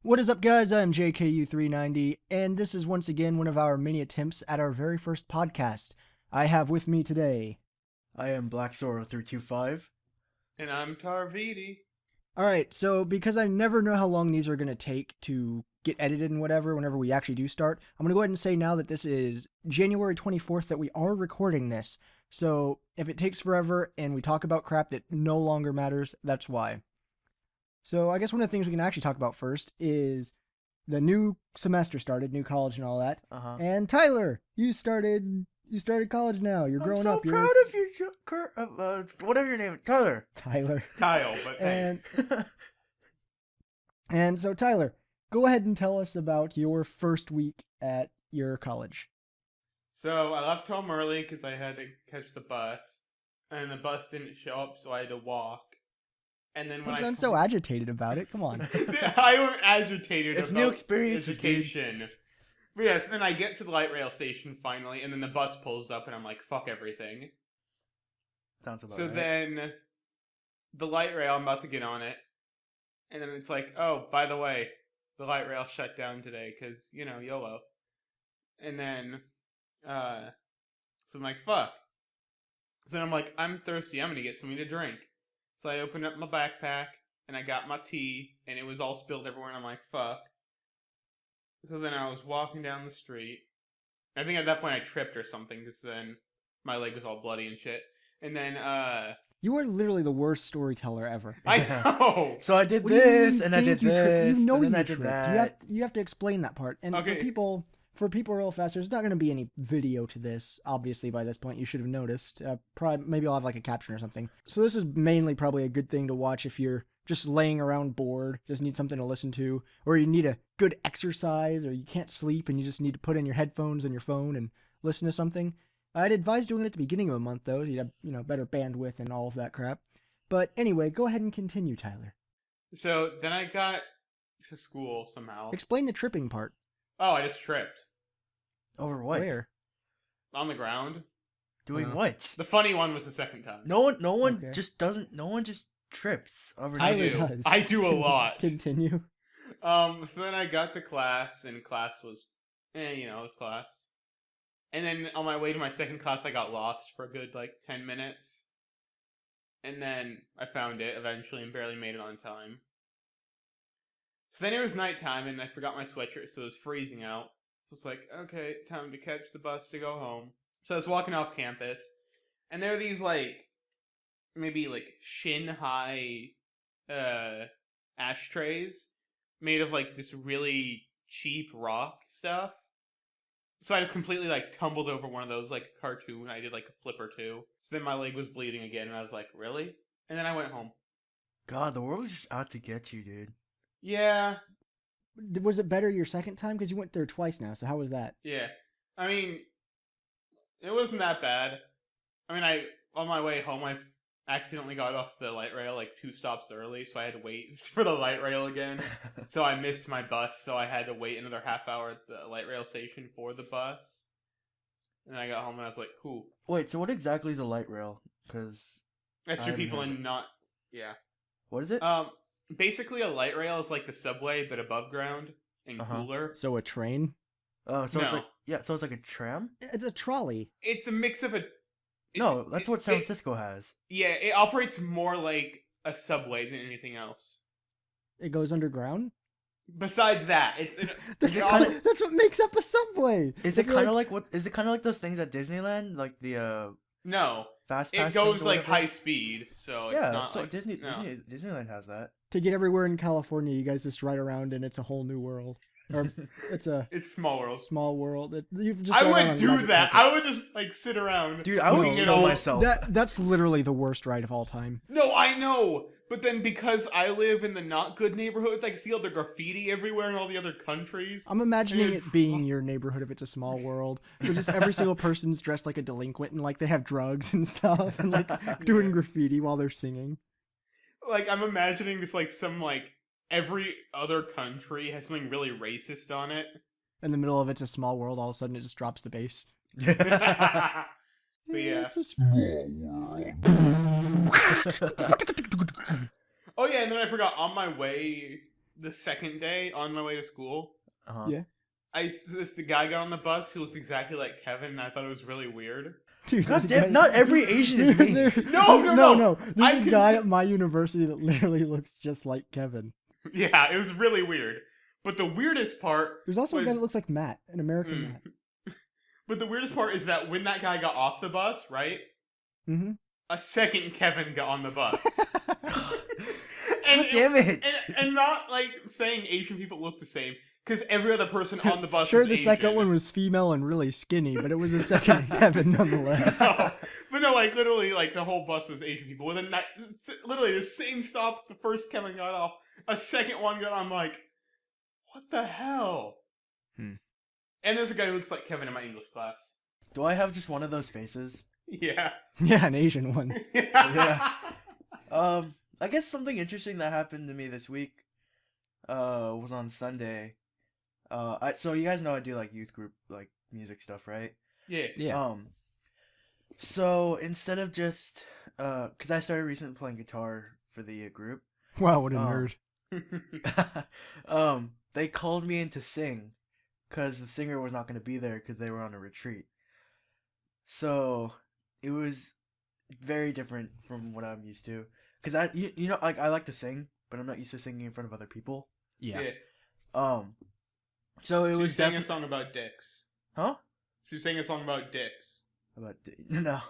What is up, guys? I'm JKU390, and this is once again one of our many attempts at our very first podcast. I have with me today. I am Black Sora325. And I'm Tarviti. Alright, so because I never know how long these are going to take to get edited and whatever, whenever we actually do start, I'm going to go ahead and say now that this is January 24th that we are recording this. So if it takes forever and we talk about crap that no longer matters, that's why. So I guess one of the things we can actually talk about first is the new semester started, new college and all that. And Tyler, you started college now. You're growing up. I'm so proud of you, whatever your name is. Tyler. Kyle, but thanks. And so Tyler, go ahead and tell us about your first week at your college. So I left home early because I had to catch the bus. And the bus didn't show up, so I had to walk. And then when Don't sound so agitated about it. Come on. I am agitated It's about new experiences, education. But yes, then I get to the light rail station finally, and then the bus pulls up, and I'm like, fuck everything. Sounds about So right. then, the light rail, I'm about to get on it, and then it's like, oh, by the way, the light rail shut down today, because, you know, YOLO. And then, so I'm like, fuck. So then I'm like, I'm thirsty, I'm gonna get something to drink. So I opened up my backpack, and I got my tea, and it was all spilled everywhere, and I'm like, fuck. So then I was walking down the street. I think at that point I tripped or something, because then my leg was all bloody and shit. And then, You are literally the worst storyteller ever. I know! So I did What do you this, mean and I think did you tripped? this, You know and then you I did tripped. that. You have to explain that part. And Okay. for people real fast, there's not going to be any video to this. Obviously, by this point, you should have noticed. Maybe I'll have like a caption or something. So this is mainly probably a good thing to watch if you're just laying around bored, just need something to listen to, or you need a good exercise, or you can't sleep and you just need to put in your headphones and your phone and listen to something. I'd advise doing it at the beginning of a month, though. You'd have, better bandwidth and all of that crap. But anyway, go ahead and continue, Tyler. So then I got to school somehow. Explain the tripping part. Oh, I just tripped. Over what? Where? On the ground. Doing what? The funny one was the second time. No one Okay. just trips over I Tyler do. does. I do a lot. Continue. So then I got to class, and class was, it was class. And then on my way to my second class, I got lost for a good, 10 minutes. And then I found it eventually and barely made it on time. So then it was nighttime, and I forgot my sweatshirt, so it was freezing out. So it's like, okay, time to catch the bus to go home. So I was walking off campus, and there are these, maybe, shin-high, ashtrays made of, this really cheap rock stuff. So I just completely, tumbled over one of those, like a cartoon. I did, a flip or two. So then my leg was bleeding again, and I was like, really? And then I went home. God, the world was just out to get you, dude. Yeah, Was it better your second time? Because you went there twice now, so how was that? yeah. I mean, it wasn't that bad. I mean, on my way home, I accidentally got off the light rail, 2 stops early, so I had to wait for the light rail again. So I missed my bus, so I had to wait another half hour at the light rail station for the bus. And I got home and I was like, cool. Wait, so what exactly is a light rail? Because Extra people and not... Yeah. what is it? Basically a light rail is like the subway, but above ground and cooler. So a train? Oh, so no. it's like a tram? It's a trolley. It's a mix of a... No, that's what San Francisco has. Yeah, it operates more like a subway than anything else. It goes underground? Besides that, That's what makes up a subway. Is it kind of like what? Is it kind of like those things at Disneyland, like the no. fast pass? It goes things or whatever? high speed, so it's Yeah, not so like Disneyland has that. To get everywhere in California, you guys just ride around and it's a whole new world. Or it's a It's small world. small world. You just I ride around would on do magic that. carpet. I would just sit around. Dude, I would No, kill myself. That's literally the worst ride of all time. No, I know. But then because I live in the not good neighborhoods, I can see all the graffiti everywhere in all the other countries. I'm imagining Dude. it being your neighborhood if it's a small world. So just every single person's dressed like a delinquent and they have drugs and stuff and doing graffiti while they're singing. I'm imagining just some every other country has something really racist on it. In the middle of it's a small world, all of a sudden it just drops the bass. But yeah. It's a small world. Oh yeah, and then I forgot on my way the second day on my way to school. Uh-huh. Yeah. The guy got on the bus who looks exactly like Kevin, and I thought it was really weird. Dude, God there's a damn, guy- not every Asian is me. No. There's I a can guy t- at my university that literally looks just like Kevin. Yeah, it was really weird. But the weirdest part There's also a guy was- that looks like Matt, an American Mm. Matt. But the weirdest part is that when that guy got off the bus, right? Mm-hmm. A second Kevin got on the bus. God damn it. And not like saying Asian people look the same, because every other person on the bus Sure, was the Asian. second one was female and really skinny, but it was a second Kevin nonetheless. No, but no, like literally, like the whole bus was Asian people. And then that, literally, the same stop the first Kevin got off, a second one got on. I'm like, what the hell? Hmm. And there's a guy who looks like Kevin in my English class. Do I have just one of those faces? Yeah. Yeah, an Asian one. Yeah. I guess something interesting that happened to me this week was on Sunday. So you guys know I do like youth group like music stuff, right? Yeah. Yeah. So instead of just cuz I started recently playing guitar for the group. Wow, what a nerd. They called me in to sing cuz the singer was not going to be there cuz they were on a retreat. So it was very different from what I'm used to. Cause you know, like I like to sing, but I'm not used to singing in front of other people. Yeah. So it So you was sang a song about dicks. huh? So you sang a song about dicks. About no,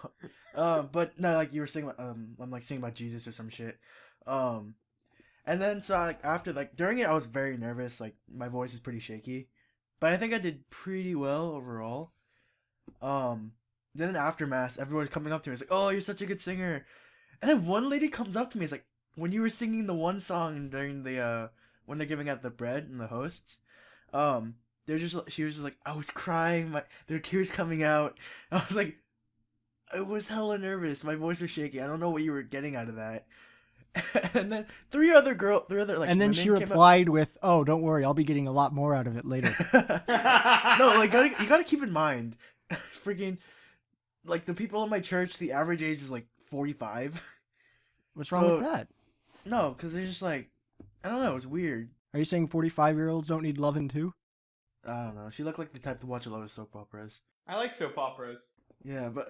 but no, like you were singing. I'm like singing about Jesus or some shit. And then so like after like during it, I was very nervous. Like my voice is pretty shaky, but I think I did pretty well overall. Then after mass, everyone coming up to me is like, "Oh, you're such a good singer." And then one lady comes up to me, is like, "When you were singing the one song during the when they're giving out the bread and the hosts, she was just like, I was crying, there were tears coming out." I was like, I was hella nervous, my voice was shaky. I don't know what you were getting out of that. And then three other like, And then women she came up- replied with, "Oh, don't worry, I'll be getting a lot more out of it later." No, like you gotta keep in mind, freaking, like the people in my church, the average age is like 45. What's wrong with So- that? No, because they're just like, I don't know, it's weird. Are you saying 45-year-olds don't need loving too? I don't know. She looked like the type to watch a lot of soap operas. I like soap operas. Yeah, but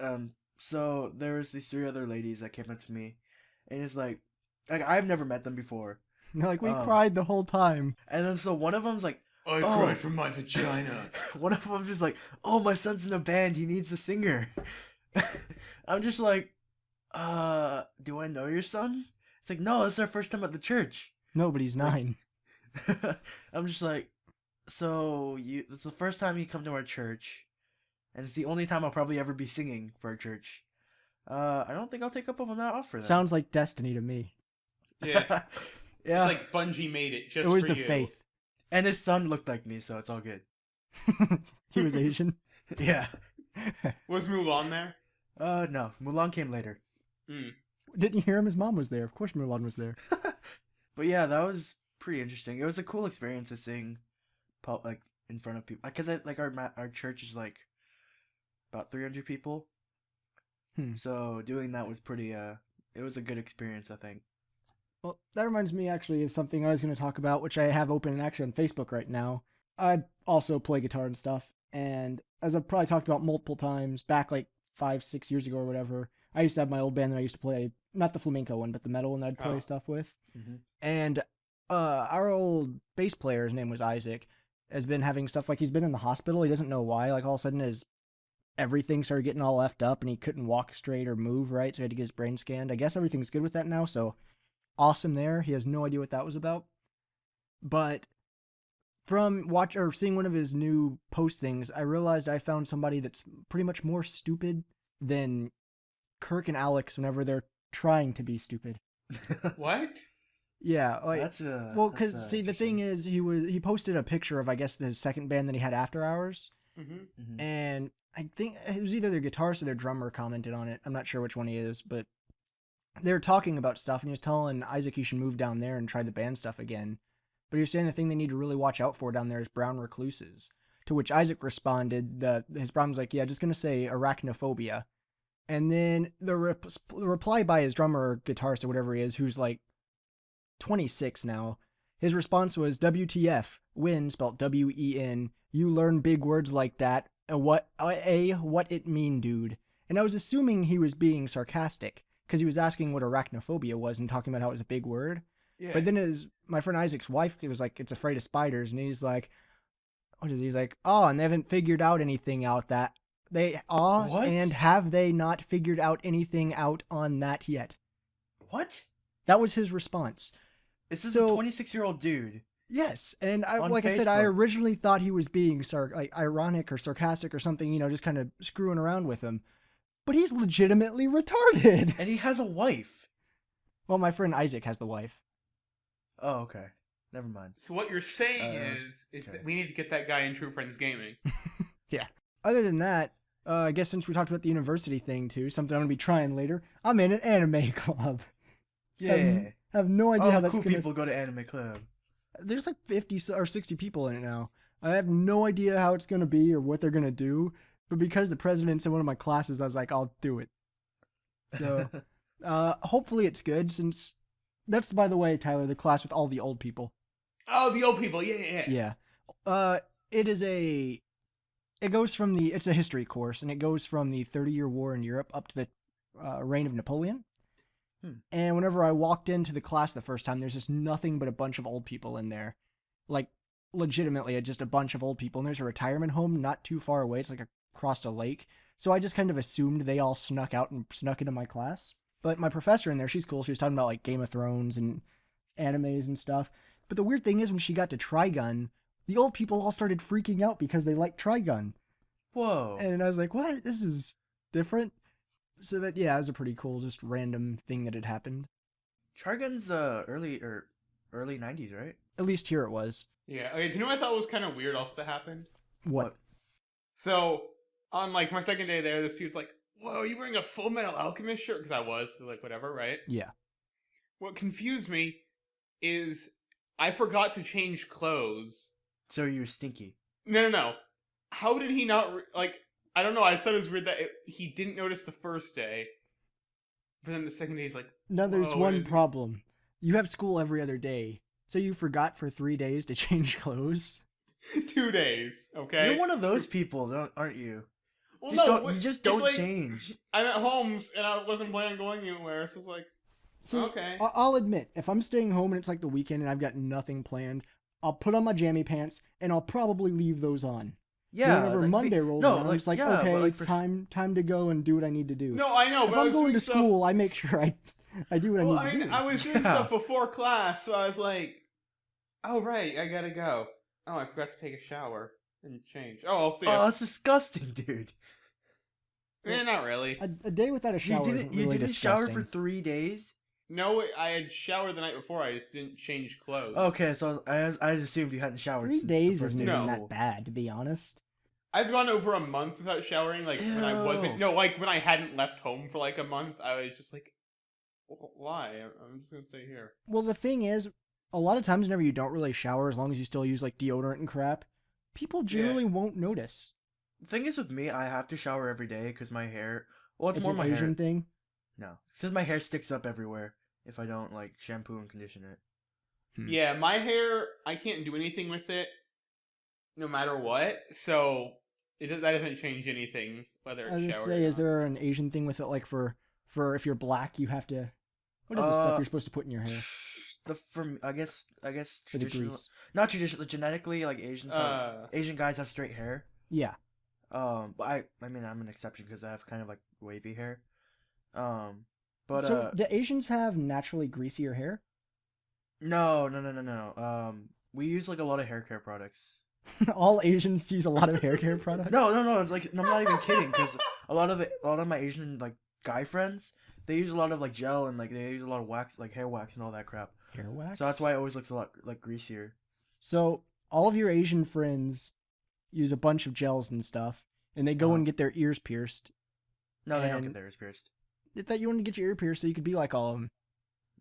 so there was these three other ladies that came up to me, and it's like I've never met them before. They're like, we Um, cried the whole time. And then so one of them's like, I Oh. cried from my vagina. one of them's just like, "Oh, my son's in a band. He needs a singer." I'm just like, do I know your son? It's like, no, it's our first time at the church. Nobody's 9. I'm just like, so it's the first time you come to our church, and it's the only time I'll probably ever be singing for our church. I don't think I'll take up on that offer. Then. Sounds like destiny to me. Yeah. Yeah. It's like Bungie made it just It was for the you. faith. And his son looked like me, so it's all good. He was Asian. Yeah. Was Mulan there? No, Mulan came later. Didn't you hear him? His mom was there. Of course Mulan was there. But yeah, that was pretty interesting. It was a cool experience to sing, like in front of people. Because like our church is like about 300 people. So doing that was pretty. It was a good experience, I think. Well, that reminds me actually of something I was going to talk about, which I have open actually on Facebook right now. I also play guitar and stuff, and as I've probably talked about multiple times, back like 5-6 years ago or whatever, I used to have my old band that I used to play, not the flamenco one, but the metal one that I'd play stuff with. Mm-hmm. And our old bass player, his name was Isaac, has been having stuff like he's been in the hospital. He doesn't know why. Like all of a sudden everything started getting all effed up and he couldn't walk straight or move right, so he had to get his brain scanned. I guess everything's good with that now, so awesome there. He has no idea what that was about. But from seeing one of his new postings, I realized I found somebody that's pretty much more stupid than Kirk and Alex whenever they're trying to be stupid. What? Yeah, like, well, because that's, see, the thing is, he posted a picture of, I guess, the second band that he had after hours, Mm-hmm. and I think it was either their guitarist or their drummer commented on it. I'm not sure which one he is, but they were talking about stuff, and he was telling Isaac he should move down there and try the band stuff again. But he was saying the thing they need to really watch out for down there is brown recluses. To which Isaac responded that his problem's like, yeah, just gonna say arachnophobia. And then the reply by his drummer or guitarist or whatever he is, who's like 26 now, His response was, WTF, win, spelled W-E-N. You learn big words like that. What it mean, dude? And I was assuming he was being sarcastic, because he was asking what arachnophobia was and talking about how it was a big word. Yeah. But then my friend Isaac's wife, he was like, it's afraid of spiders. And he's like, what is he? He's like, oh, and they haven't figured out anything out that. They are, What? and have they not figured out anything out on that yet? What? That was his response. This is So- a 26-year-old dude. Yes, and I, On like I said, I Facebook. originally thought he was being ironic or sarcastic or something, you know, just kind of screwing around with him. But he's legitimately retarded. And he has a wife. Well, my friend Isaac has the wife. Oh, okay. Never mind. So what you're saying is okay. that we need to get that guy in True Friends Gaming. Other than that, I guess since we talked about the university thing too, something I'm going to be trying later, I'm in an anime club. Yeah. I have no idea All how the that's cool going to... people go to anime club. There's like 50 or 60 people in it now. I have no idea how it's going to be or what they're going to do, but because the president's in one of my classes, I was like, I'll do it. So, hopefully it's good, since that's, by the way, Tyler, the class with all the old people. Oh, the old people. Yeah. Yeah. It goes from it's a history course, and it goes from the 30-year war in Europe up to the reign of Napoleon. And whenever I walked into the class the first time, there's just nothing but a bunch of old people in there. Like, legitimately, just a bunch of old people. And there's a retirement home not too far away. It's like across a lake. So I just kind of assumed they all snuck out and snuck into my class. But my professor in there, she's cool. She was talking about like Game of Thrones and animes and stuff. But the weird thing is, when she got to Trigun, the old people all started freaking out because they liked Trigun. Whoa. And I was like, what? This is different. So that, yeah, it was a pretty cool, just random thing that had happened. Trigun's early 90s, right? At least here it was. Yeah. Okay, do you know what I thought was kind of weird also that happened? What? So, on like my second day there, this dude's like, whoa, are you wearing a Full Metal Alchemist shirt? Because I was, so like, whatever, right? Yeah. What confused me is I forgot to change clothes. So you were stinky. No. How did he not, I don't know, I thought it was weird that he didn't notice the first day. But then the second day he's like, Now there's whoa, one problem. You have school every other day. So you forgot for 3 days to change clothes? 2 days, okay? You're one of those people, aren't you? Well, You just don't it's like, change. I'm at home, and I wasn't planning on going anywhere, so it's like, See, okay. I'll admit, if I'm staying home and it's like the weekend and I've got nothing planned, I'll put on my jammy pants and I'll probably leave those on. Yeah. Whenever like, Monday rolls around, like, it's like, yeah, but, okay, like, for- time to go and do what I need to do. No, I know, If but I I'm was going doing to stuff. school, I make sure I do what Well, I need to do. I was doing Yeah. stuff before class, so I was like, oh, right, I gotta go. Oh, I forgot to take a shower and change. Oh, I'll see Oh, ya. that's disgusting, dude. Not really. A day without a shower isn't You really didn't shower disgusting. for 3 days? No, I had showered the night before, I just didn't change clothes. Okay, so I just assumed you hadn't showered 3 since days the first isn't day. even No. that bad, to be honest. I've gone over a month without showering, like, when I wasn't... Ew. No, like, when I hadn't left home for, like, a month, I was just like, why? I'm just gonna stay here. Well, the thing is, a lot of times whenever you don't really shower, as long as you still use like deodorant and crap, people generally won't notice. The thing is with me, I have to shower every day because my hair... Well, it's It's more an my Asian hair. thing. No. Since my hair sticks up everywhere if I don't, like, shampoo and condition it. Yeah, my hair, I can't do anything with it, no matter what, so that doesn't change anything, whether I was it's gonna showered say, or is not. there an Asian thing with it, like for if you're black, you have to... What is the stuff you're supposed to put in your hair? I guess For the traditional... grease. Not traditional, genetically, like, Asian guys have straight hair. Yeah. But I mean, I'm an exception because I have kind of, like, wavy hair. But, So, do Asians have naturally greasier hair? No. We use, like, a lot of hair care products. All Asians use a lot of hair care products? No, it's like, I'm not even kidding, because a lot of my Asian, like, guy friends, they use a lot of, like, gel and, like, they use a lot of wax, like, hair wax and all that crap. Hair wax? So that's why it always looks a lot, like, greasier. So, all of your Asian friends use a bunch of gels and stuff, and they go and get their ears pierced. No, they don't And- get theirs pierced. I thought you wanted to get your ear pierced so you could be like all of them.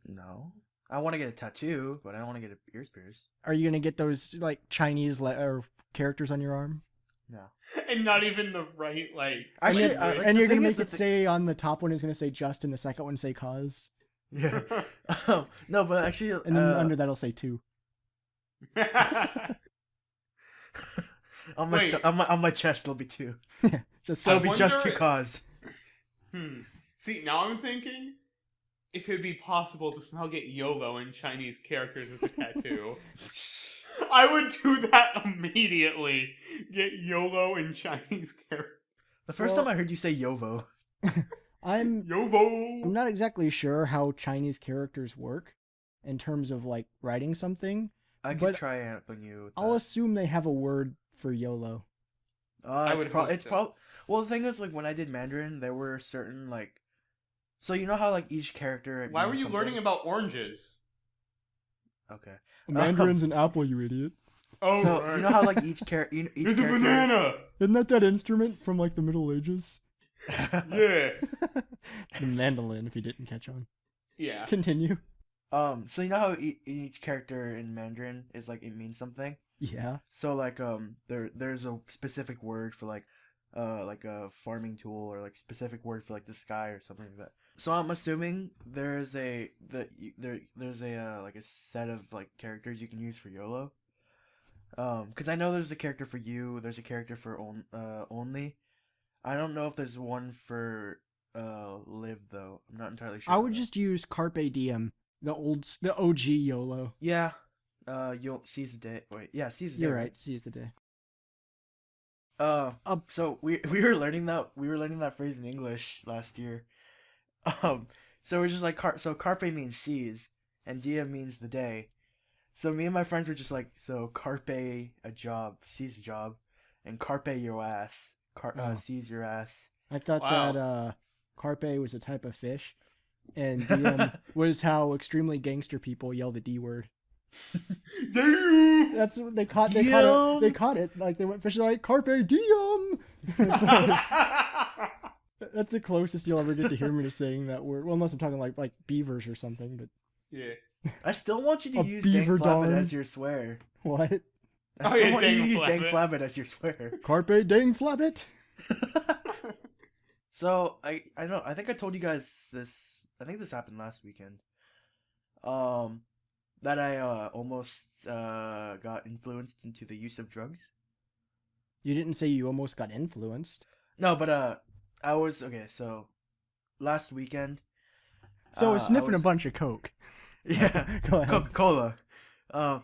No. I want to get a tattoo, but I don't want to get ears pierced. Are you gonna get those like Chinese or characters on your arm? No. And not even the right, like... Actually, and, like, and the you're gonna thing make is, it say on the top one is gonna say just, and the second one say cause, Yeah. No, but actually, and then under that'll say two. On my Wait. on my chest, it'll be 2. Just So I it'll be just 2 wonder- cause. See, now I'm thinking if it'd be possible to somehow get YOLO in Chinese characters as a tattoo. I would do that immediately. Get YOLO in Chinese characters. The first Well- time I heard you say Yovo. I'm YOVO! not exactly sure how Chinese characters work in terms of like writing something. I could But try helping you with I'll that. assume they have a word for YOLO. I would hope it's so. Well, the thing is, like, when I did Mandarin, there were certain, like... So you know how, like, each character... Why were means you something? learning about oranges? Okay. Mandarin's an apple, you idiot. Oh, So, right. you know how, like, each character... Each It's a character... banana! Isn't that instrument from like the Middle Ages? Yeah. The mandolin, if you didn't catch on. Yeah. Continue. So you know how each character in Mandarin is, like, it means something? Yeah. So, like, there's a specific word for, like a farming tool, or, like, specific word for, like, the sky or something like that. So I'm assuming there's a like a set of, like, characters you can use for YOLO. Because I know there's a character for you, there's a character for only. I don't know if there's one for live though. I'm not entirely sure. I about would that. just use Carpe Diem, the OG YOLO. Yeah. You'll seize the day. Wait, yeah, seize the day. You're right. Seize the day. So we were learning that phrase in English last year. So we're just like so carpe means seize, and diem means the day. So me and my friends were just like, so carpe a job, seize a job, and carpe your ass, Oh. seize your ass. I thought Wow. that carpe was a type of fish, and diem was how extremely gangster people yell the D word. Damn! That's what they caught. Diem! They caught it. Like they went fishing, like Carpe Diem. It's like- that's the closest you'll ever get to hear me to saying that word. Well, unless I'm talking like beavers or something. But Yeah. I still want you to A use beaver dang flabbit darn. as your swear. what? I Oh, still yeah, want you to dang use dang flabbit. flabbit as your swear. Carpe dang flabbit. So I know, I think I told you guys this. I think this happened last weekend. That I almost got influenced into the use of drugs. You didn't say you almost got influenced. No, but I was okay. So last weekend. So I was sniffing was- a bunch of coke. Yeah, Go ahead. Coca-Cola. Oh,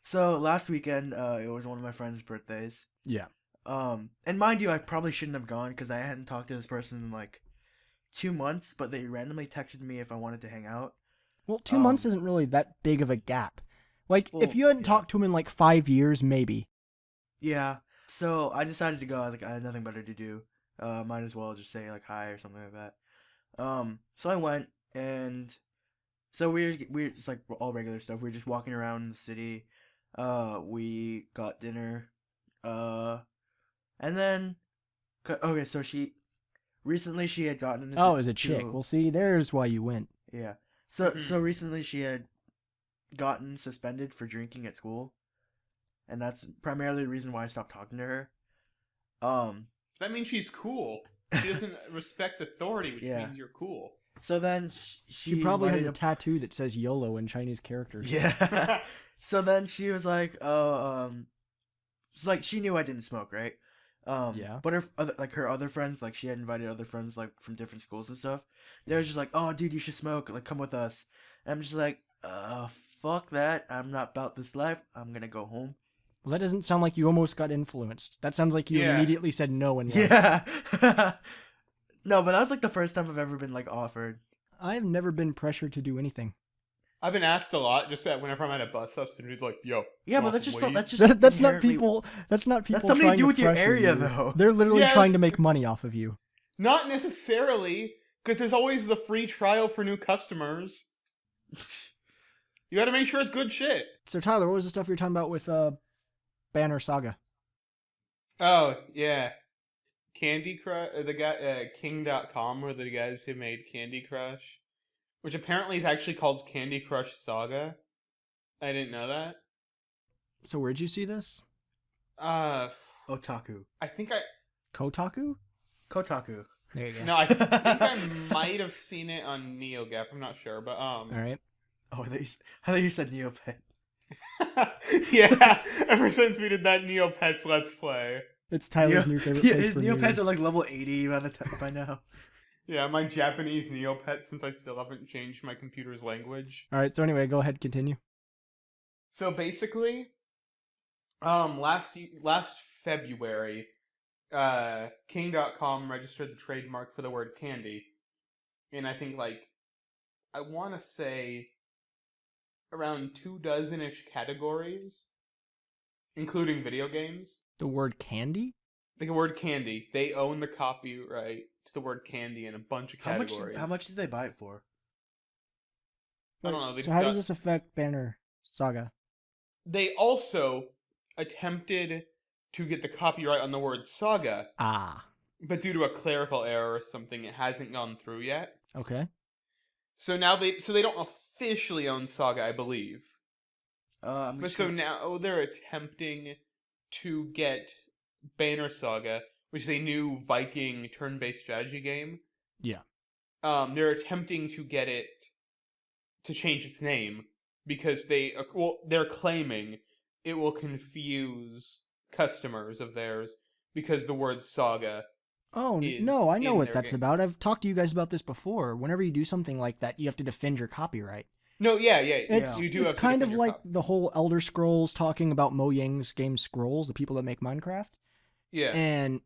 So last weekend, it was one of my friend's birthdays. Yeah. And mind you, I probably shouldn't have gone because I hadn't talked to this person in like 2 months, but they randomly texted me if I wanted to hang out. Well, 2 months isn't really that big of a gap. Like, Well, if you hadn't yeah. talked to him in like 5 years, maybe. Yeah. So I decided to go. I was like, I had nothing better to do. Might as well just say like hi or something like that. So I went, and so we're just like all regular stuff. We were just walking around the city. We got dinner. And then okay, so she had gotten into Oh, it was a chick. Well, see, there's why you went. yeah. So recently she had gotten suspended for drinking at school, and that's primarily the reason why I stopped talking to her. that means she's cool. She doesn't respect authority, which Yeah. means you're cool. So then She probably has invited a tattoo that says YOLO in Chinese characters. Yeah. So then she was like, it's like she knew I didn't smoke, right? Yeah. But her other friends, like she had invited other friends like from different schools and stuff. They were just like, "Oh, dude, you should smoke. Like, come with us." And I'm just like, fuck that. I'm not about this life. I'm gonna go home. Well, that doesn't sound like you almost got influenced. That sounds like you Yeah. immediately said no and left. Yeah. No, but that was like the first time I've ever been like offered. I've never been pressured to do anything. I've been asked a lot, just that whenever I'm at a bus stop, somebody's like, "Yo, Yeah, but want that's some just weed?" that's just That's not inherently- people. That's not people. That's something to trying do with your pressure area, you. though. They're literally Yes. trying to make money off of you. Not necessarily, because there's always the free trial for new customers. You got to make sure it's good shit. So Tyler, what was the stuff you were talking about with Banner Saga? Oh yeah, Candy Crush. The guy King.com were the guys who made Candy Crush, which apparently is actually called Candy Crush Saga. I didn't know that. So where'd you see this? Otaku. I think Kotaku? Kotaku. There you go. no, I think I might have seen it on NeoGaf. I'm not sure, but All right. Oh, I thought you said Neopet. Yeah, ever since we did that Neopets Let's Play. It's Tyler's new favorite Yeah, place his for Neopets news. are like level 80 by now. Yeah, my Japanese Neopet, since I still haven't changed my computer's language. All right, so anyway, go ahead, continue. So basically, last February, King.com registered the trademark for the word candy, and I think I want to say around 24-ish categories, including video games. The word candy? The word candy. They own the copyright to the word candy in a bunch of How categories. much did they buy it for? I don't know. So how does this affect Banner Saga? They also attempted to get the copyright on the word saga, Ah, but due to a clerical error or something, it hasn't gone through yet. okay. So now they don't officially own Saga, I believe. I'm But just so gonna- now they're attempting to get Banner Saga, which is a new Viking turn-based strategy game. Yeah. They're attempting to get it to change its name because they're claiming it will confuse customers of theirs because the word Saga. Oh, Is no, I know in what their that's game. about. I've talked to you guys about this before. Whenever you do something like that, you have to defend your copyright. No, yeah, It's you do it's have to kind defend of your like the whole Elder Scrolls talking about Mojang's game Scrolls, the people that make Minecraft. Yeah. And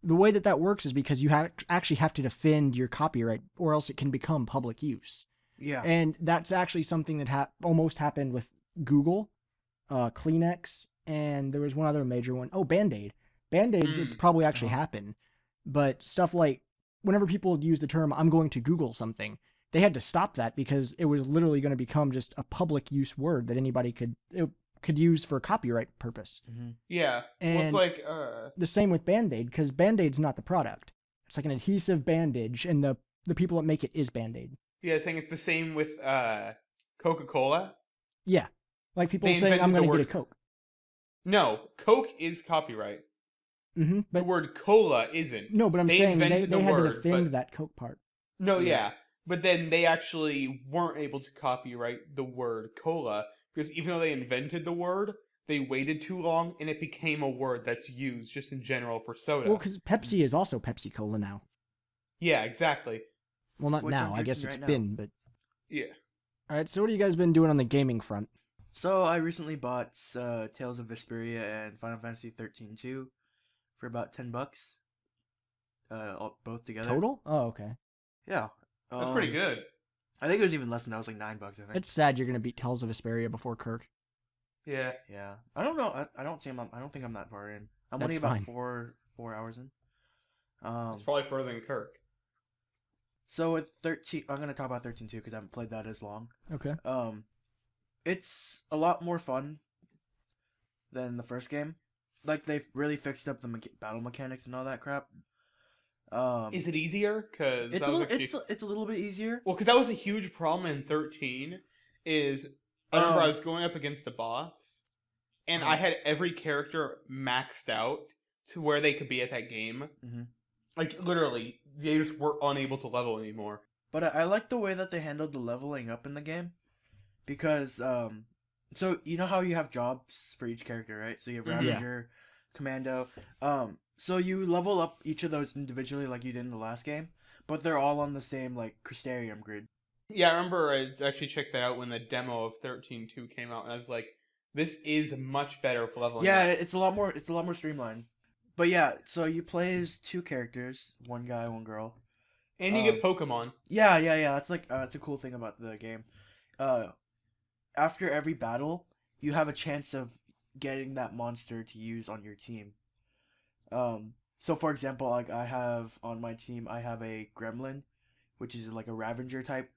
the way that works is because you actually have to defend your copyright, or else it can become public use. Yeah. And that's actually something that almost happened with Google, Kleenex, and there was one other major one. Oh, Band-Aid. Band-Aids, it's probably actually happened. But stuff like, whenever people use the term, I'm going to Google something, they had to stop that because it was literally going to become just a public use word that anybody could use for copyright purpose. Mm-hmm. Yeah. Well, And it's like the same with Band-Aid, because Band-Aid's not the product. It's like an adhesive bandage, and the people that make it is Band-Aid. yeah, saying it's the same with Coca-Cola. Yeah. Like people They saying, I'm invented the going to get word a Coke. No, Coke is copyright. Mm-hmm. The But word cola isn't. no, but I'm They saying invented they the had to word, defend but that Coke part. no, Yeah. yeah. But then they actually weren't able to copyright the word cola because even though they invented the word, they waited too long and it became a word that's used just in general for soda. Well, because Pepsi is also Pepsi Cola now. Yeah, exactly. Well, not Which now. I'm I guess drinking it's right now. been, but Yeah. all right. So what have you guys been doing on the gaming front? So I recently bought Tales of Vesperia and Final Fantasy 13-2 for about $10. Both together. Total? Oh, okay. Yeah. That's pretty good. I think it was even less than that. It was like $9. I think. It's sad you're gonna beat Tales of Vesperia before Kirk. Yeah. Yeah. I don't know. I don't see. I don't think I'm that far in. I'm That's only about fine. 4 hours in. It's probably further than Kirk. So with 13, I'm gonna talk about 13-2 because I haven't played that as long. Okay. It's a lot more fun than the first game. Like they've really fixed up the battle mechanics and all that crap. Is it easier? Because It's a little bit easier. Well, because that was a huge problem in 13. Is I remember I was going up against a boss, and I had every character maxed out to where they could be at that game. Mhm. Like literally, they just were unable to level anymore. But I like the way that they handled the leveling up in the game, because so you know how you have jobs for each character, right? So you have Mhm. Ravager, Commando. So you level up each of those individually, like you did in the last game, but they're all on the same like Crystarium grid. Yeah, I remember I actually checked that out when the demo of 13.2 came out, and I was like, "This is much better for leveling." Yeah, up. it's a lot more streamlined. But yeah, so you play as two characters, one guy, one girl. And you get Pokemon. Yeah. That's like that's a cool thing about the game. After every battle, you have a chance of getting that monster to use on your team. So for example, like I have on my team, I have a Gremlin, which is like a Ravager type,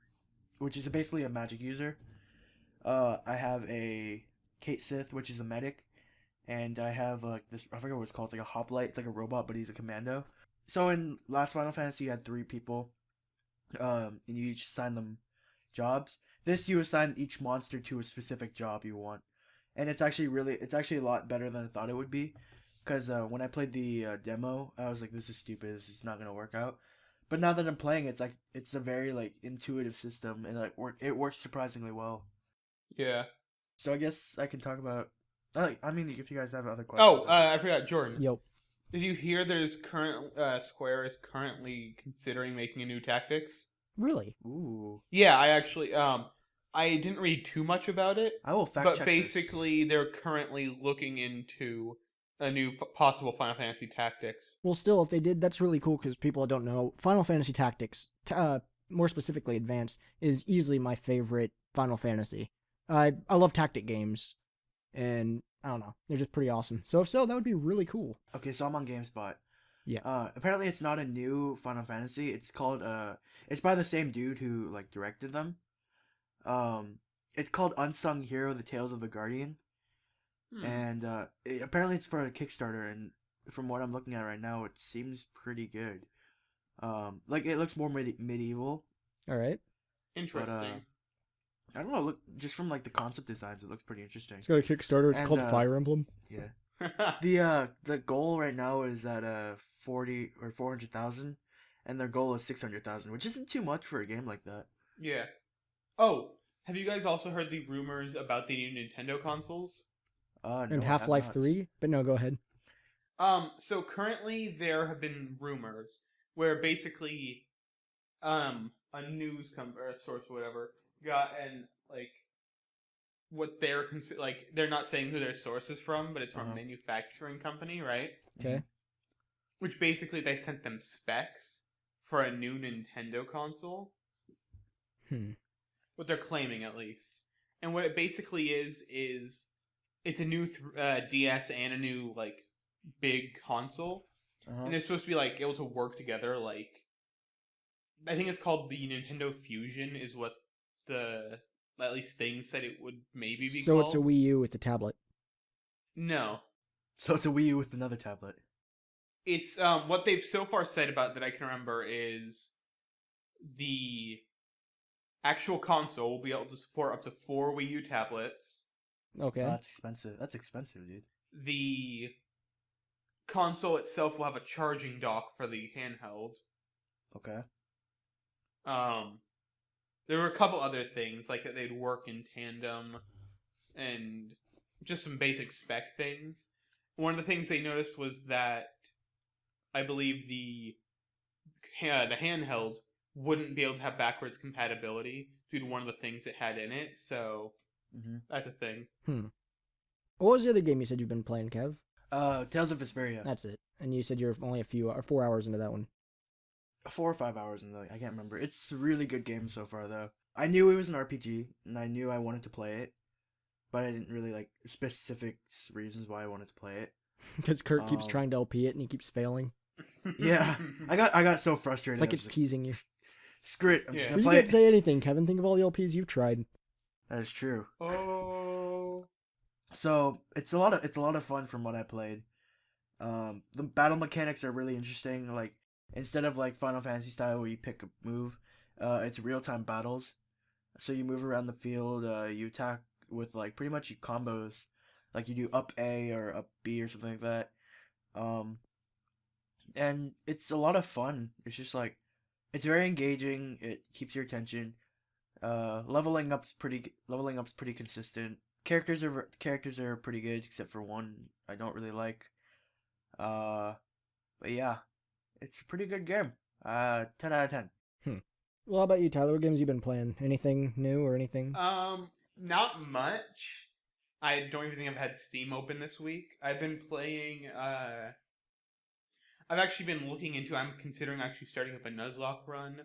which is basically a magic user. I have a Kate Sith, which is a medic, and I have this, I forget what it's called. It's like a hoplite. It's like a robot, but he's a commando. So in last Final Fantasy, you had 3 people, and you each assign them jobs. This you assign each monster to a specific job you want, and it's actually a lot better than I thought it would be. Because when I played the demo, I was like, "This is stupid. This is not gonna work out." But now that I'm playing, it's a very like intuitive system, and it works surprisingly well. Yeah. So I guess I can talk about. I mean, if you guys have other Oh, questions. I forgot, Jordan. Yo, Did you hear there's Square is currently considering making a new tactics? really? Ooh, Yeah, I actually I didn't read too much about it, I will fact but check basically they're currently looking into a new possible Final Fantasy Tactics. Well, still, if they did, that's really cool because people that don't know, Final Fantasy Tactics, more specifically Advance, is easily my favorite Final Fantasy. I love tactic games, and I don't know, they're just pretty awesome. So if so, that would be really cool. this. Okay, so I'm on GameSpot. Yeah. Apparently it's not a new Final Fantasy. It's called it's by the same dude who like directed them. It's called Unsung Hero: The Tales of the Guardian, and apparently it's for a Kickstarter. And from what I'm looking at right now, it seems pretty good. Like it looks more medieval. All right. Interesting. I don't know. Look, just from like the concept designs, it looks pretty interesting. It's got a Kickstarter. It's And, called Fire Emblem. Yeah. The goal right now is at 40 or 400,000, and their goal is 600,000, which isn't too much for a game like that. Yeah. Oh, have you guys also heard the rumors about the new Nintendo consoles? No, And I Half have Life not. 3. But no, go ahead. So currently there have been rumors where basically, a news or source or whatever got and like what they're like they're not saying who their source is from, but it's from a manufacturing company, right? Okay. Which basically they sent them specs for a new Nintendo console. What they're claiming, at least. And what it basically is it's a new DS and a new like big console, and they're supposed to be like able to work together. Like, I think it's called the Nintendo Fusion, is what the at least thing said it would maybe be So called. it's a Wii U with the tablet. No, So it's a Wii U with another tablet. it's what they've so far said about that I can remember is the actual console will be able to support up to 4 Wii U tablets. Okay. That's expensive. That's expensive, dude. The console itself will have a charging dock for the handheld. Okay. There were a couple other things, like that they'd work in tandem, and just some basic spec things. One of the things they noticed was that I believe the handheld wouldn't be able to have backwards compatibility due to one of the things it had in it, so that's a thing. What was the other game you said you've been playing, Kev? Tales of Vesperia. That's it. And you said you're only a few 4 hours into that one. 4 or 5 hours in the I can't remember. It's a really good game so far though. I knew it was an RPG and I knew I wanted to play it, but I didn't really like specific reasons why I wanted to play it. Because Kurt keeps trying to LP it and he keeps failing. Yeah, I got so frustrated. It's like I it's was teasing you. Screw it. I'm just Yeah. But gonna you play can't it. say anything, Kevin. Think of all the LPs you've tried. That is true. Oh. So it's a lot of fun from what I played. The battle mechanics are really interesting. Like instead of like Final Fantasy style where you pick a move, it's real time battles. So you move around the field. You attack with like pretty much combos, like you do up A or up B or something like that. And it's a lot of fun. It's just like it's very engaging. It keeps your attention. Leveling up's pretty consistent. Characters are pretty good except for one I don't really like. But yeah, it's a pretty good game. 10 out of 10. Well, how about you, Tyler? What games you been playing? Anything new or anything? Not much. I don't even think I've had Steam open this week. I've been playing, I've actually been looking into, I'm considering actually starting up a Nuzlocke run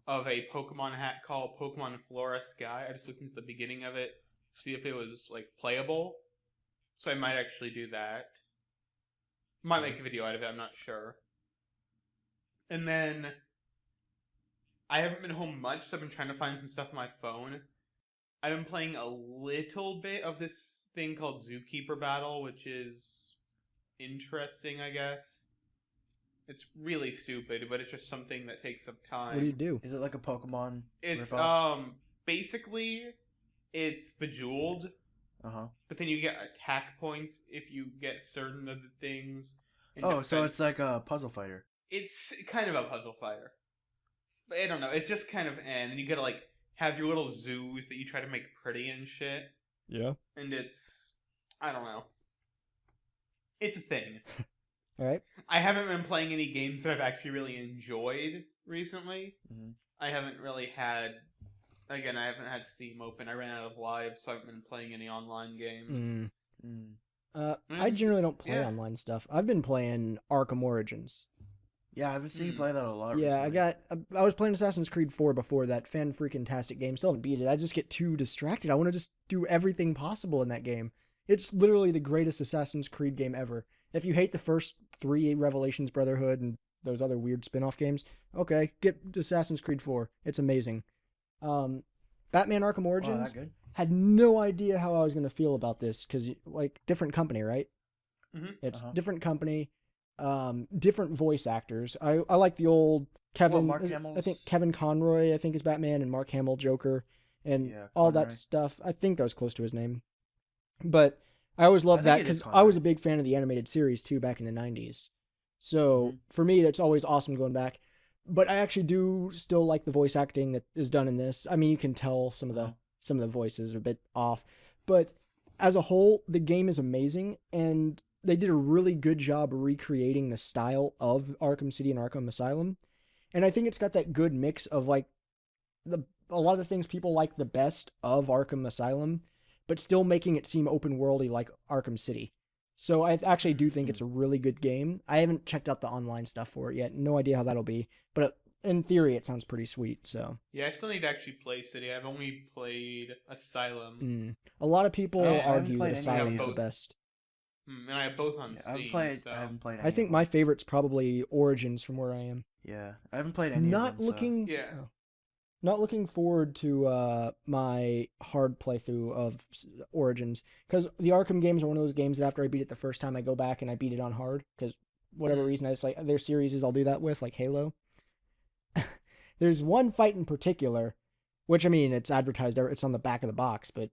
of a Pokemon hack called Pokemon Flora Sky. I just looked into the beginning of it, see if it was, like, playable. So I might actually do that. Might make a video out of it, I'm not sure. And then I haven't been home much, so I've been trying to find some stuff on my phone. I've been playing a little bit of this thing called Zookeeper Battle, which is interesting, I guess. It's really stupid, but it's just something that takes some time. What do you do? Is it like a Pokemon? It's ripoff? basically it's Bejeweled, but then you get attack points if you get certain of the things. Oh, so it's like a puzzle fighter. It's kind of a puzzle fighter. But I don't know, it's just kind of and then you gotta like have your little zoos that you try to make pretty and shit. Yeah. and I don't know. It's a thing. All right. I haven't been playing any games that I've actually really enjoyed recently. Mm-hmm. I haven't really had. Again, I haven't had Steam open. I ran out of live, so I haven't been playing any online games. I generally don't play Yeah. online stuff. I've been playing Arkham Origins. Yeah, I've been seeing you play that a lot. Yeah, recently. I was playing Assassin's Creed 4 before that. Fan-freaking-tastic game. Still haven't beat it. I just get too distracted. I want to just do everything possible in that game. It's literally the greatest Assassin's Creed game ever. If you hate the first 3, Revelations, Brotherhood, and those other weird spin-off games, okay, get Assassin's Creed 4. It's amazing. Batman Arkham Wow, Origins, that good? had no idea how I was going to feel about this because, like, different company, right? Mhm. It's Uh-huh. different company, different voice actors. I like the old Kevin. Mark I think Hamill's- Kevin Conroy, I think, is Batman, and Mark Hamill Joker, and Yeah, all Conroy. that stuff. I think that was close to his name, but I always I loved think that it is because I was Conroy. a big fan of the animated series too back in the '90s. So Mhm. for me, that's always awesome going back. But I actually do still like the voice acting that is done in this. I mean, you can tell some of Uh-huh. the voices are a bit off, but as a whole, the game is amazing, and they did a really good job recreating the style of Arkham City and Arkham Asylum. And I think it's got that good mix of like a lot of the things people like the best of Arkham Asylum, but still making it seem open worldy like Arkham City. So I actually do think it's a really good game. I haven't checked out the online stuff for it yet. No idea how that'll be, but in theory, it sounds pretty sweet. So Yeah, I still need to actually play City. I've only played Asylum. a lot of people I haven't argue that played any of Asylum is these. the best. And I have both on Yeah, Steam. I haven't played. Any I think of my favorite's probably Origins from where I am. them. Yeah, I haven't played any Not of them. looking, Yeah. oh. Not looking forward to my hard playthrough of Origins, because the Arkham games are one of those games that after I beat it the first time, I go back and I beat it on hard because whatever reason I just like their series I'll do that with, like Halo. There's one fight in particular, which I mean it's advertised, it's on the back of the box, but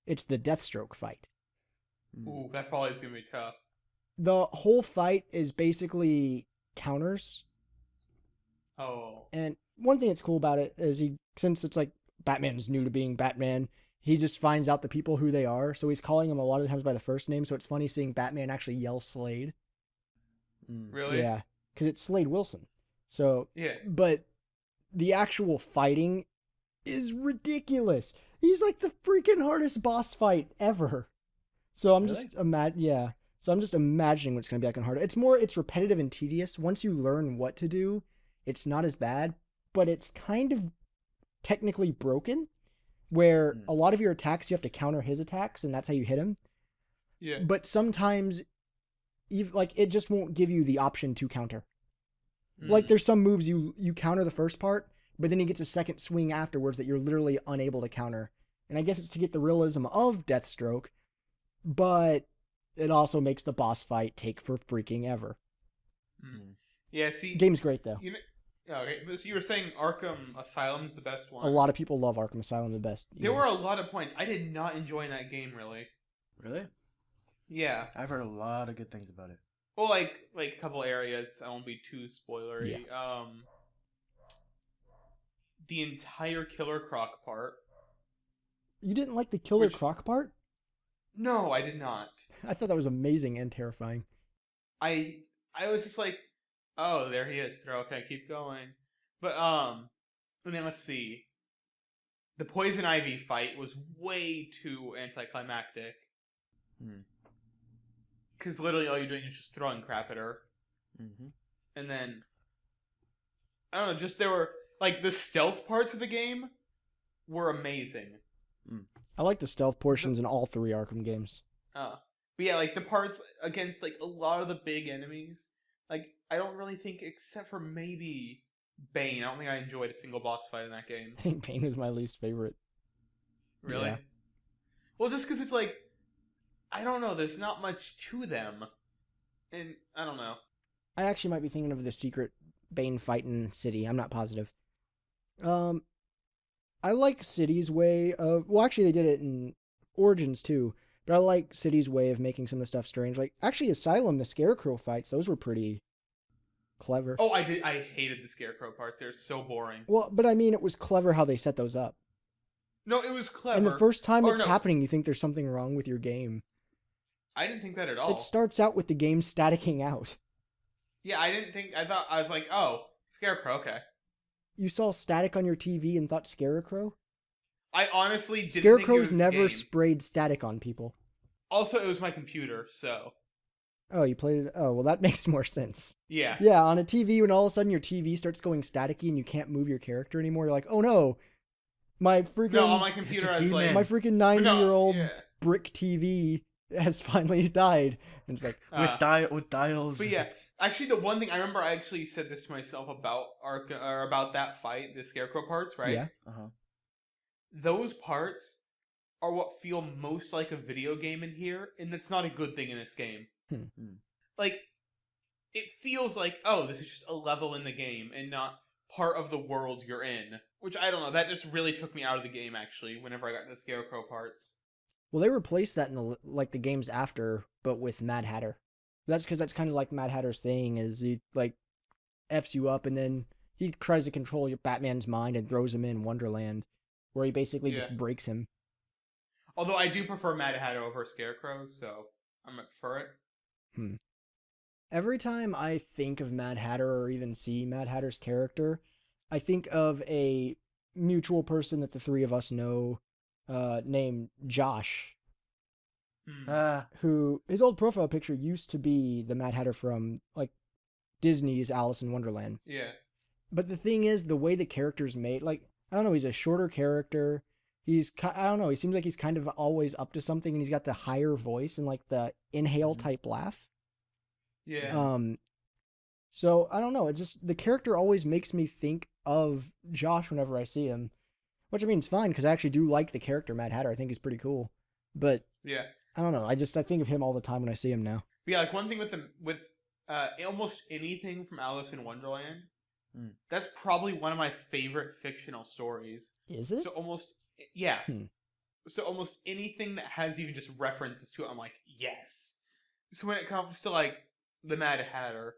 it's the Deathstroke fight. So. Ooh, that probably is gonna be tough. The whole fight is basically counters. Oh. And one thing that's cool about it is since it's like Batman's new to being Batman, he just finds out the people who they are. So he's calling them a lot of times by the first name. So it's funny seeing Batman actually yell Slade. Really? Yeah, because it's Slade Wilson. So, Yeah. but the actual fighting is ridiculous. He's like the freaking hardest boss fight ever. So I'm just yeah. So I'm just imagining what it's gonna be like on hard. It's repetitive and tedious. Once you learn what to do, it's not as bad, but it's kind of technically broken, where a lot of your attacks you have to counter his attacks, and that's how you hit him. Yeah. But sometimes, it just won't give you the option to counter. Like there's some moves you counter the first part, but then he gets a second swing afterwards that you're literally unable to counter. And I guess it's to get the realism of Deathstroke, but it also makes the boss fight take for freaking ever. Yeah, see, Game's great though. Okay, so you were saying Arkham Asylum's the best one. A lot of people love Arkham Asylum the best. There were a lot of points I did not enjoy in that game, really. Really? Yeah. I've heard a lot of good things about it. Well, like a couple areas. I won't be too spoilery. The entire Killer Croc part. You didn't like the Killer Croc part? No, I did not. I thought that was amazing and terrifying. I was just like, oh, there he is. Okay, keep going. But and then let's see. The Poison Ivy fight was way too anticlimactic. Because literally all you're doing is just throwing crap at her. And then, I don't know, just there were, like, the stealth parts of the game were amazing. I like the stealth portions in all 3 Arkham games. But yeah, like, the parts against, like, a lot of the big enemies, like, I don't really think, except for maybe Bane, I don't think I enjoyed a single boss fight in that game. I think Bane was my least favorite. Really? Yeah. Well, just because it's like, I don't know, there's not much to them. And, I don't know. I actually might be thinking of the secret Bane fight in City. I'm not positive. I like City's way of... Well, actually, they did it in Origins, too. But I like City's way of making some of the stuff strange. Like, actually, Asylum, the Scarecrow fights, those were pretty clever. Oh, I hated the Scarecrow parts. They're so boring. Well, but I mean, it was clever how they set those up. No, it was clever. And the first time Or it's no, happening, you think there's something wrong with your game. I didn't think that at all. It starts out with the game staticking out. Yeah, I was like, oh, Scarecrow, okay. You saw static on your TV and thought Scarecrow? I honestly didn't think it Scarecrow's was the never game. sprayed static on people. Also, it was my computer, so Oh, you played it? Oh, well, that makes more sense. yeah. Yeah, on a TV, when all of a sudden your TV starts going staticky and you can't move your character anymore, you're like, oh no, my freaking No, on my computer, I was like, my freaking no, 90-year-old yeah. brick TV has finally died. And it's like, With dials. But yeah, actually, the one thing I remember, I actually said this to myself about about that fight, the Scarecrow parts, right? yeah. Uh-huh. Those parts are what feel most like a video game in here, and that's not a good thing in this game. Like, it feels like, oh, this is just a level in the game and not part of the world you're in. Which, I don't know, that just really took me out of the game, actually, whenever I got the Scarecrow parts. Well, they replaced that in the games after, but with Mad Hatter. That's because that's kind of like Mad Hatter's thing, is he like F's you up and then he tries to control your Batman's mind and throws him in Wonderland, where he basically just breaks him. Although I do prefer Mad Hatter over Scarecrow, so I'm up for it. Every time I think of Mad Hatter or even see Mad Hatter's character, I think of a mutual person that the three of us know, named Josh, who his old profile picture used to be the Mad Hatter from like Disney's Alice in Wonderland. Yeah. But the thing is, the way the character's made, like, I don't know, he's a shorter character. I don't know, he seems like he's kind of always up to something, and he's got the higher voice and like the inhale type laugh. Yeah. So I don't know, it just, the character always makes me think of Josh whenever I see him, which I mean, it's fine because I actually do like the character Mad Hatter. I think he's pretty cool, but Yeah. I don't know. I think of him all the time when I see him now. But yeah, like one thing with almost anything from Alice in Wonderland, that's probably one of my favorite fictional stories. Is it? So almost So almost anything that has even just references to it, I'm like, yes. So when it comes to like the Mad Hatter,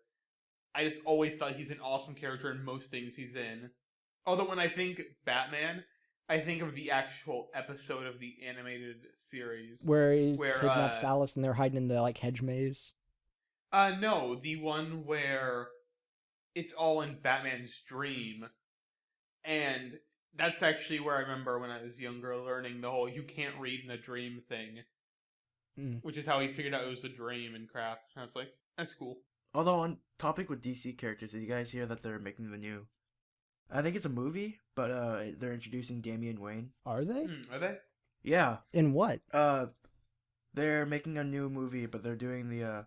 I just always thought he's an awesome character in most things he's in. Although when I think Batman, I think of the actual episode of the animated series where he kidnaps Alice and they're hiding in the like hedge maze. No, the one where it's all in Batman's dream, and that's actually where I remember when I was younger learning the whole "you can't read in a dream" thing, which is how he figured out it was a dream and crap. And I was like, that's cool. Although on topic with DC characters, did you guys hear that they're making the new? I think it's a movie, but they're introducing Damian Wayne. Are they? Are they? Yeah. In what? They're making a new movie, but they're doing the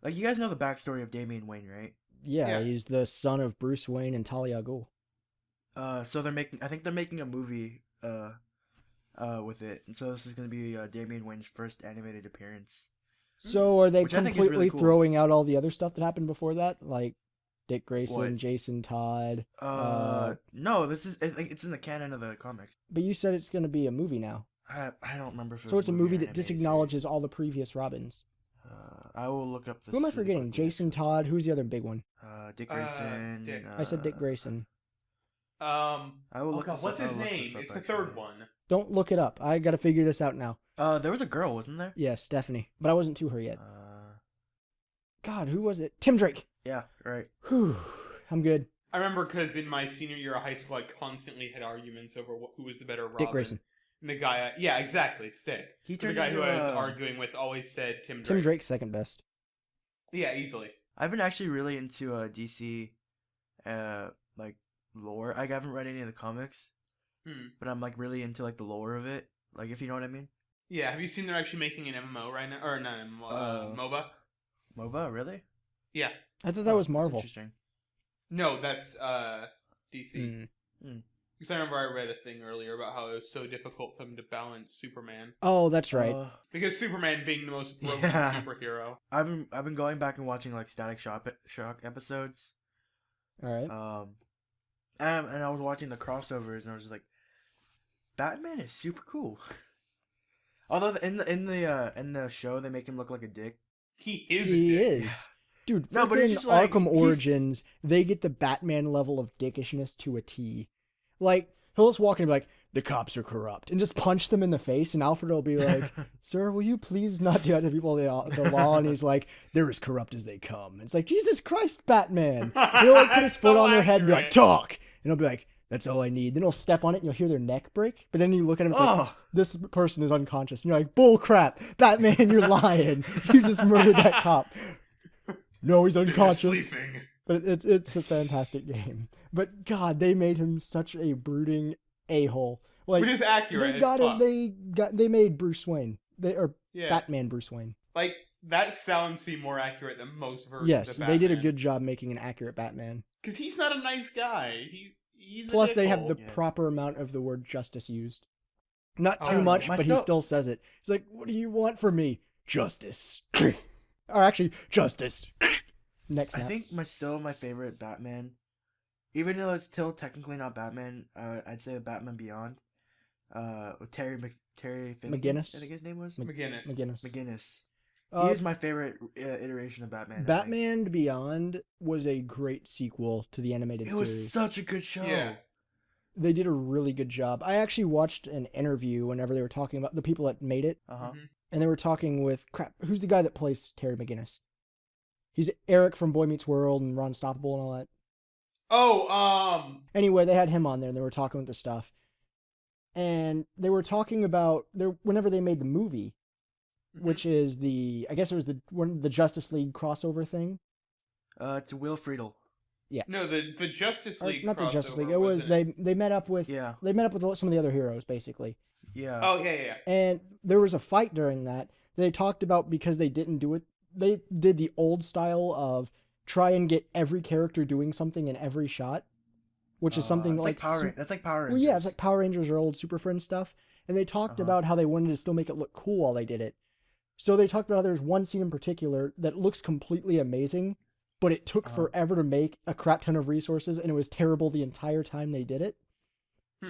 like, you guys know the backstory of Damian Wayne, right? Yeah, he's the son of Bruce Wayne and Talia al Ghul. So I think they're making a movie with it, and so this is gonna be Damian Wayne's first animated appearance. So are they Which I think is completely really cool. throwing out all the other stuff that happened before that, like Dick Grayson, What? Jason Todd? No, this is, I think it's in the canon of the comics. But you said it's going to be a movie now. I don't remember if it So was it's a movie or that animated disacknowledges series. all the previous Robins. I will look up this. Who am I really forgetting? quickly. Jason Todd. Who's the other big one? Dick Grayson. Dick. I said Dick Grayson. I will Oh look god, this what's up- his I'll look name? this up, It's the actually. third one. Don't look it up. I got to figure this out now. There was a girl, wasn't there? Yeah, Stephanie. But I wasn't to her yet. God, who was it? Tim Drake. Yeah, right. Whew. I'm good. I remember because in my senior year of high school, I constantly had arguments over who was the better Robin. Dick Grayson. And the guy, yeah, exactly, it's Dick. He The turned guy who into, I was arguing with always said Tim Drake. Tim Drake's second best. Yeah, easily. I've been actually really into DC, like lore. I haven't read any of the comics, but I'm like really into like the lore of it. Like, if you know what I mean. Yeah, have you seen they're actually making an MMO right now? Or not MMO, MOBA? MOBA, really? Yeah. I thought that was That's Marvel. interesting. No, that's DC. Mm. Because I remember I read a thing earlier about how it was so difficult for them to balance Superman. Oh, that's right. Because Superman being the most broken Yeah. superhero. I've been going back and watching like Static Shock episodes. All right. And I was watching the crossovers, and I was just like, Batman is super cool. Although in the show they make him look like a dick. He is a He dick. is. Dude, No, but in it's just like, Arkham he's- Origins, they get the Batman level of dickishness to a T. Like, he'll just walk in and be like, the cops are corrupt, and just punch them in the face, and Alfred will be like, sir, will you please not do that to people of the law? And he's like, they're as corrupt as they come. And it's like, Jesus Christ, Batman. He'll like put his foot on their head and be like, talk. And he'll be like, that's all I need. Then he'll step on it and you'll hear their neck break. But then you look at him and it's like, this person is unconscious. And you're like, bull crap. Batman, you're lying. You just murdered that cop. No, he's unconscious. But it's a fantastic game. But God, they made him such a brooding a-hole. Like, which is accurate. They made Bruce Wayne. Batman Bruce Wayne. Like, that sounds to be more accurate than most versions yes, of Batman. they did a good job making an accurate Batman. Because he's not a nice guy. He's Plus, a they have the dickhole. proper amount of the word justice used. Not too much, but he still says it. He's like, what do you want from me? Justice. Or actually, justice. Next snap. I think my favorite Batman, even though it's still technically not Batman, I'd say Batman Beyond. With Terry McGinnis. I think his name was McGinnis. He is my favorite iteration of Batman. Batman Beyond was a great sequel to the animated series. It was such a good show. Yeah. They did a really good job. I actually watched an interview whenever they were talking about the people that made it. Uh-huh. And they were talking with, who's the guy that plays Terry McGinnis? He's Eric from Boy Meets World and Ron Stoppable and all that. Oh, Anyway, they had him on there and they were talking with the stuff. And they were talking about, whenever they made the movie, which is I guess it was the Justice League crossover thing. It's Will Friedle. Yeah. No, the Justice League. Not the Justice League. It was they met up with they met up with some of the other heroes basically. Yeah. Oh yeah. And there was a fight during that. They talked about because they didn't do it. They did the old style of try and get every character doing something in every shot, which is something that's like Power Rangers. Well, yeah, it's like Power Rangers or old Super Friends stuff. And they talked about how they wanted to still make it look cool while they did it. So they talked about how there's one scene in particular that looks completely amazing, but it took forever to make, a crap ton of resources, and it was terrible the entire time they did it.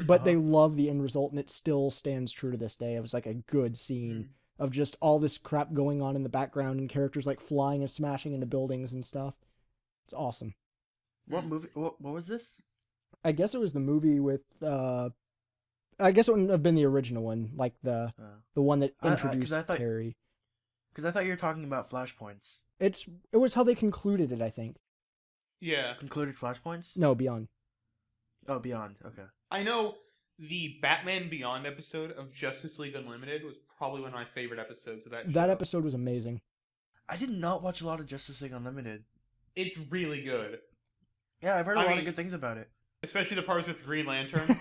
But they love the end result, and it still stands true to this day. It was like a good scene of just all this crap going on in the background and characters like flying and smashing into buildings and stuff. It's awesome. What movie? What was this? I guess it was the movie with... I guess it wouldn't have been the original one, like the one that introduced Terry. Because I thought you were talking about Flashpoints. It was how they concluded it, I think. Yeah. Concluded Flashpoints? No, Beyond. Oh, Beyond. Okay. I know the Batman Beyond episode of Justice League Unlimited was probably one of my favorite episodes of that show. That episode was amazing. I did not watch a lot of Justice League Unlimited. It's really good. Yeah, I've heard a lot of good things about it. Especially the parts with Green Lantern.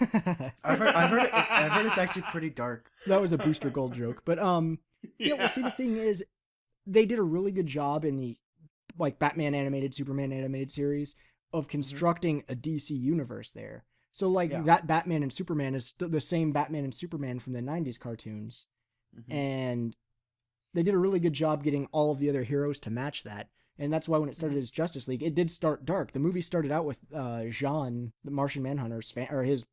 I've heard it's actually pretty dark. That was a Booster Gold joke. But, yeah, well, see, the thing is, they did a really good job in the, like, Batman animated, Superman animated series of constructing a DC universe there. So, like, that Batman and Superman is the same Batman and Superman from the 90s cartoons. And they did a really good job getting all of the other heroes to match that. And that's why when it started as Justice League, it did start dark. The movie started out with Jean, the Martian Manhunter, or his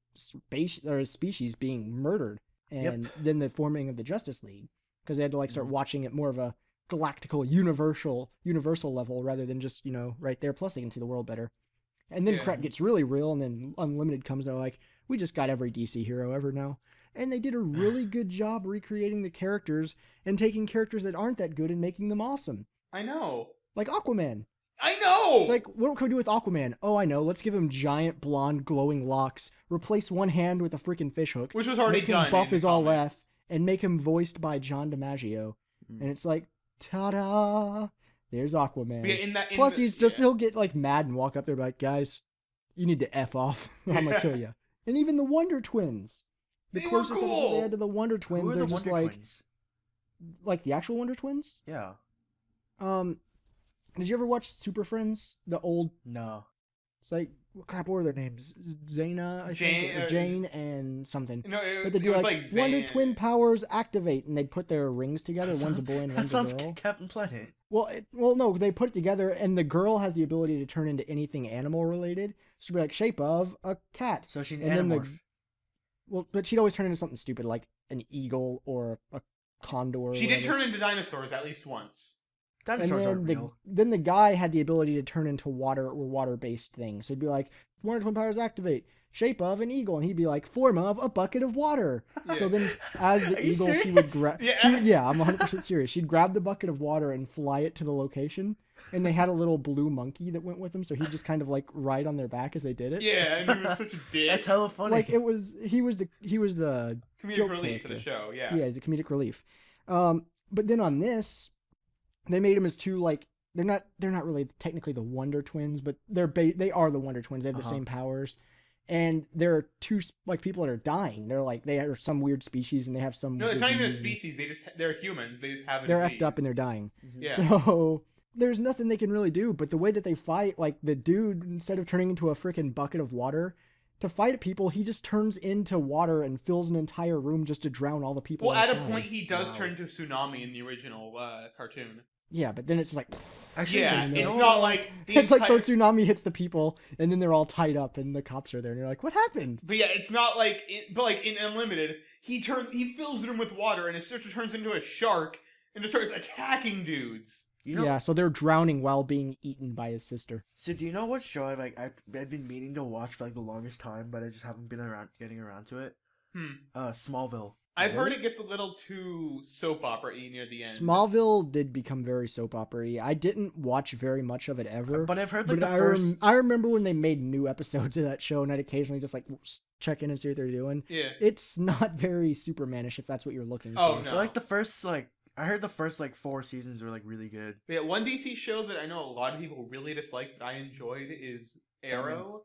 species being murdered. And then the forming of the Justice League. Because they had to like start watching it more of a galactical, universal level rather than just, right there. Plus they can see the world better. And then crap gets really real, and then Unlimited comes, they're like, we just got every DC hero ever now. And they did a really good job recreating the characters and taking characters that aren't that good and making them awesome. I know. Like Aquaman. I know! It's like, what can we do with Aquaman? Oh, I know. Let's give him giant, blonde, glowing locks. Replace one hand with a freaking fishhook. Which was already done. Make him buff as all that. And make him voiced by John DiMaggio. And it's like, ta-da! There's Aquaman. Yeah, Plus, he'll get like mad and walk up there and be like, guys, you need to F off. I'm gonna kill you. And even the Wonder Twins. The closest thing they had to the Wonder Twins, they're just like the actual Wonder Twins? Yeah. Did you ever watch Super Friends? The old... No. It's like, what were their names? Zaina, Jane, and something. No, but they'd be like Wonder Twin powers activate, and they'd put their rings together. One's a boy and one's a girl. That sounds Captain Planet. Well, no, they put it together, and the girl has the ability to turn into anything animal related. So she'd be like, shape of a cat. So she's an animorph. But she'd always turn into something stupid, like an eagle or a condor. She did turn into dinosaurs at least once. Dinosaurs aren't real. Then the guy had the ability to turn into water or water-based things. So he'd be like, Wonder Twin powers activate. shape of an eagle, and he'd be like, form of a bucket of water. Yeah. So then, as the Are you eagle, she would serious? grab. Yeah. Yeah, I'm 100% serious. She'd grab the bucket of water and fly it to the location, and they had a little blue monkey that went with them, so he'd just kind of like ride on their back as they did it. Yeah, and he was such a dick. That's hella funny. Like he was the Comedic joke relief for the character. show, yeah. Yeah, he's the comedic relief. But then on this, they made him as two, like, they're not really technically the Wonder Twins, but they are the Wonder Twins. They have the same powers, and there are two like people that are dying. They're like they are some weird species, and they have some. No, it's not even a disease. species. They're humans. They just have a They're disease. effed up and they're dying. Yeah. So there's nothing they can really do. But the way that they fight, like the dude, instead of turning into a freaking bucket of water to fight people, he just turns into water and fills an entire room just to drown all the people. Well, at a outside. point, he does turn into a tsunami in the original cartoon. Yeah, but then it's just like. Actually, Yeah, you it's know- not like the It's like entire- those tsunami hits the people, and then they're all tied up, and the cops are there, and you're like, "What happened?" But yeah, it's not like, but like in Unlimited, he fills the room with water, and his sister turns into a shark and just starts attacking dudes. You know, Yeah, so they're drowning while being eaten by his sister. So do you know what show I've been meaning to watch for like the longest time, but I just haven't been getting around to it? Smallville. I've heard it gets a little too soap opera-y near the end. Smallville did become very soap opera-y. I didn't watch very much of it ever. But I've heard like but the first. I remember when they made new episodes of that show, and I'd occasionally just like check in and see what they're doing. Yeah. It's not very Supermanish if that's what you're looking Oh for. no. Like the first I heard the first 4 seasons were like really good. Yeah, one DC show that I know a lot of people really dislike but I enjoyed is Arrow.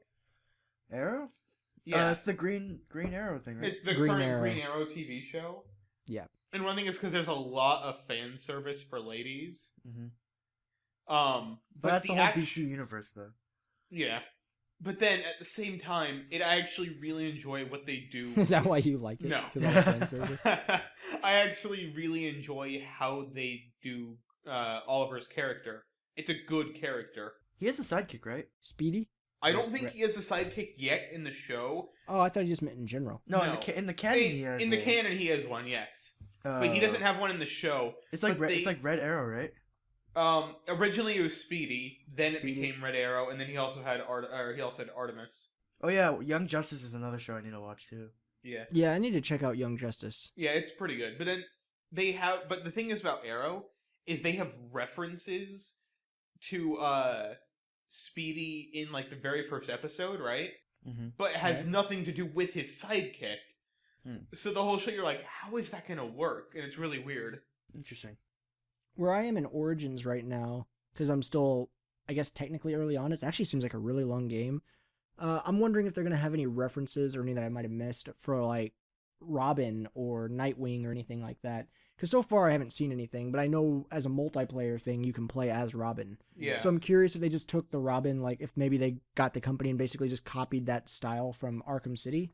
Arrow? Yeah. It's the Green Arrow thing, right? It's the Green current Arrow. Green Arrow TV show. Yeah. And one thing is because there's a lot of fan service for ladies. Mhm. But that's the whole act- DC universe, though. Yeah. But then at the same time, I actually really enjoy what they do. Is that why you like it? No. 'Cause I like fan service? I actually really enjoy how they do Oliver's character. It's a good character. He has a sidekick, right? Speedy? I don't Right. think he has the sidekick yet in the show. Oh, I thought you just meant in general. No, No. in the canon, he has In the one. canon, he has one, yes. But he doesn't have one in the show. It's like but it's like Red Arrow, right? Originally it was Speedy, then Speedy. it became Red Arrow, and then he also had Artemis. Oh yeah, Young Justice is another show I need to watch too. Yeah. Yeah, I need to check out Young Justice. Yeah, it's pretty good. But then but the thing is about Arrow is they have references to Speedy in like the very first episode, right? Mm-hmm. But it has nothing to do with his sidekick. Hmm. So the whole show you're like, how is that gonna work? And it's really weird. Interesting. Where I am in Origins right now, because I'm still, I guess, technically early on, it actually seems like a really long game. I'm wondering if they're going to have any references or any that I might have missed for, like, Robin or Nightwing or anything like that. Because so far I haven't seen anything, but I know as a multiplayer thing, you can play as Robin. Yeah. So I'm curious if they just took the Robin, like, if maybe they got the company and basically just copied that style from Arkham City,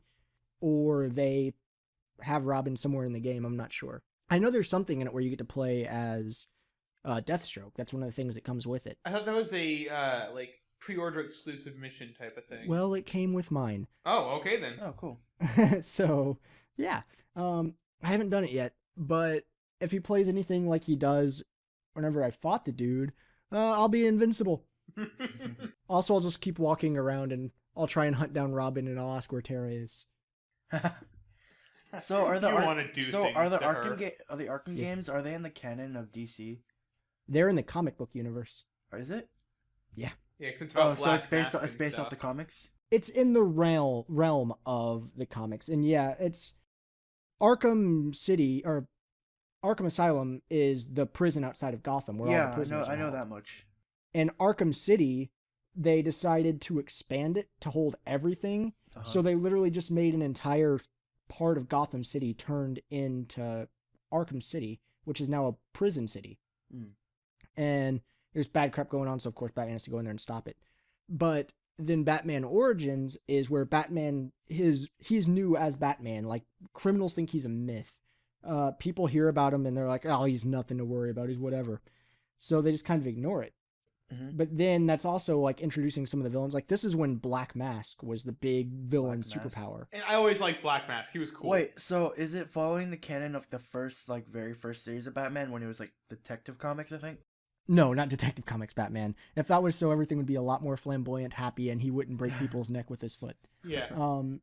or they have Robin somewhere in the game. I'm not sure. I know there's something in it where you get to play as Deathstroke. That's one of the things that comes with it. I thought that was a like pre-order exclusive mission type of thing. Well, it came with mine. Oh, okay then. Oh, cool. So, yeah. I haven't done it yet, but if he plays anything like he does whenever I fought the dude, I'll be invincible. Also, I'll just keep walking around and I'll try and hunt down Robin and I'll ask where Tara is. So are the You Ar- wanna do so things are the to her. Arkham Yeah. games, are they in the canon of DC? They're in the comic book universe. Or is it? Yeah, because it's Oh, about so it's Black based Mask it's and based off stuff. the comics. It's in the realm of the comics, and yeah, it's Arkham City or Arkham Asylum is the prison outside of Gotham where all the prisoners I are know held. that much. And Arkham City, they decided to expand it to hold everything. Uh-huh. So they literally just made an entire part of Gotham City turned into Arkham City, which is now a prison city. Mm. And there's bad crap going on, so of course Batman has to go in there and stop it. But then Batman Origins is where Batman he's new as Batman. Like, criminals think he's a myth. People hear about him and they're like, oh, he's nothing to worry about, he's whatever. So they just kind of ignore it. Mhm. But then that's also like introducing some of the villains. Like, this is when Black Mask was the big villain Black Mask. superpower. And I always liked Black Mask. He was cool. Wait, so is it following the canon of the first very first series of Batman when it was like Detective Comics, I think? No, not Detective Comics Batman. If that was so, everything would be a lot more flamboyant, happy, and he wouldn't break people's neck with his foot. Yeah. Um,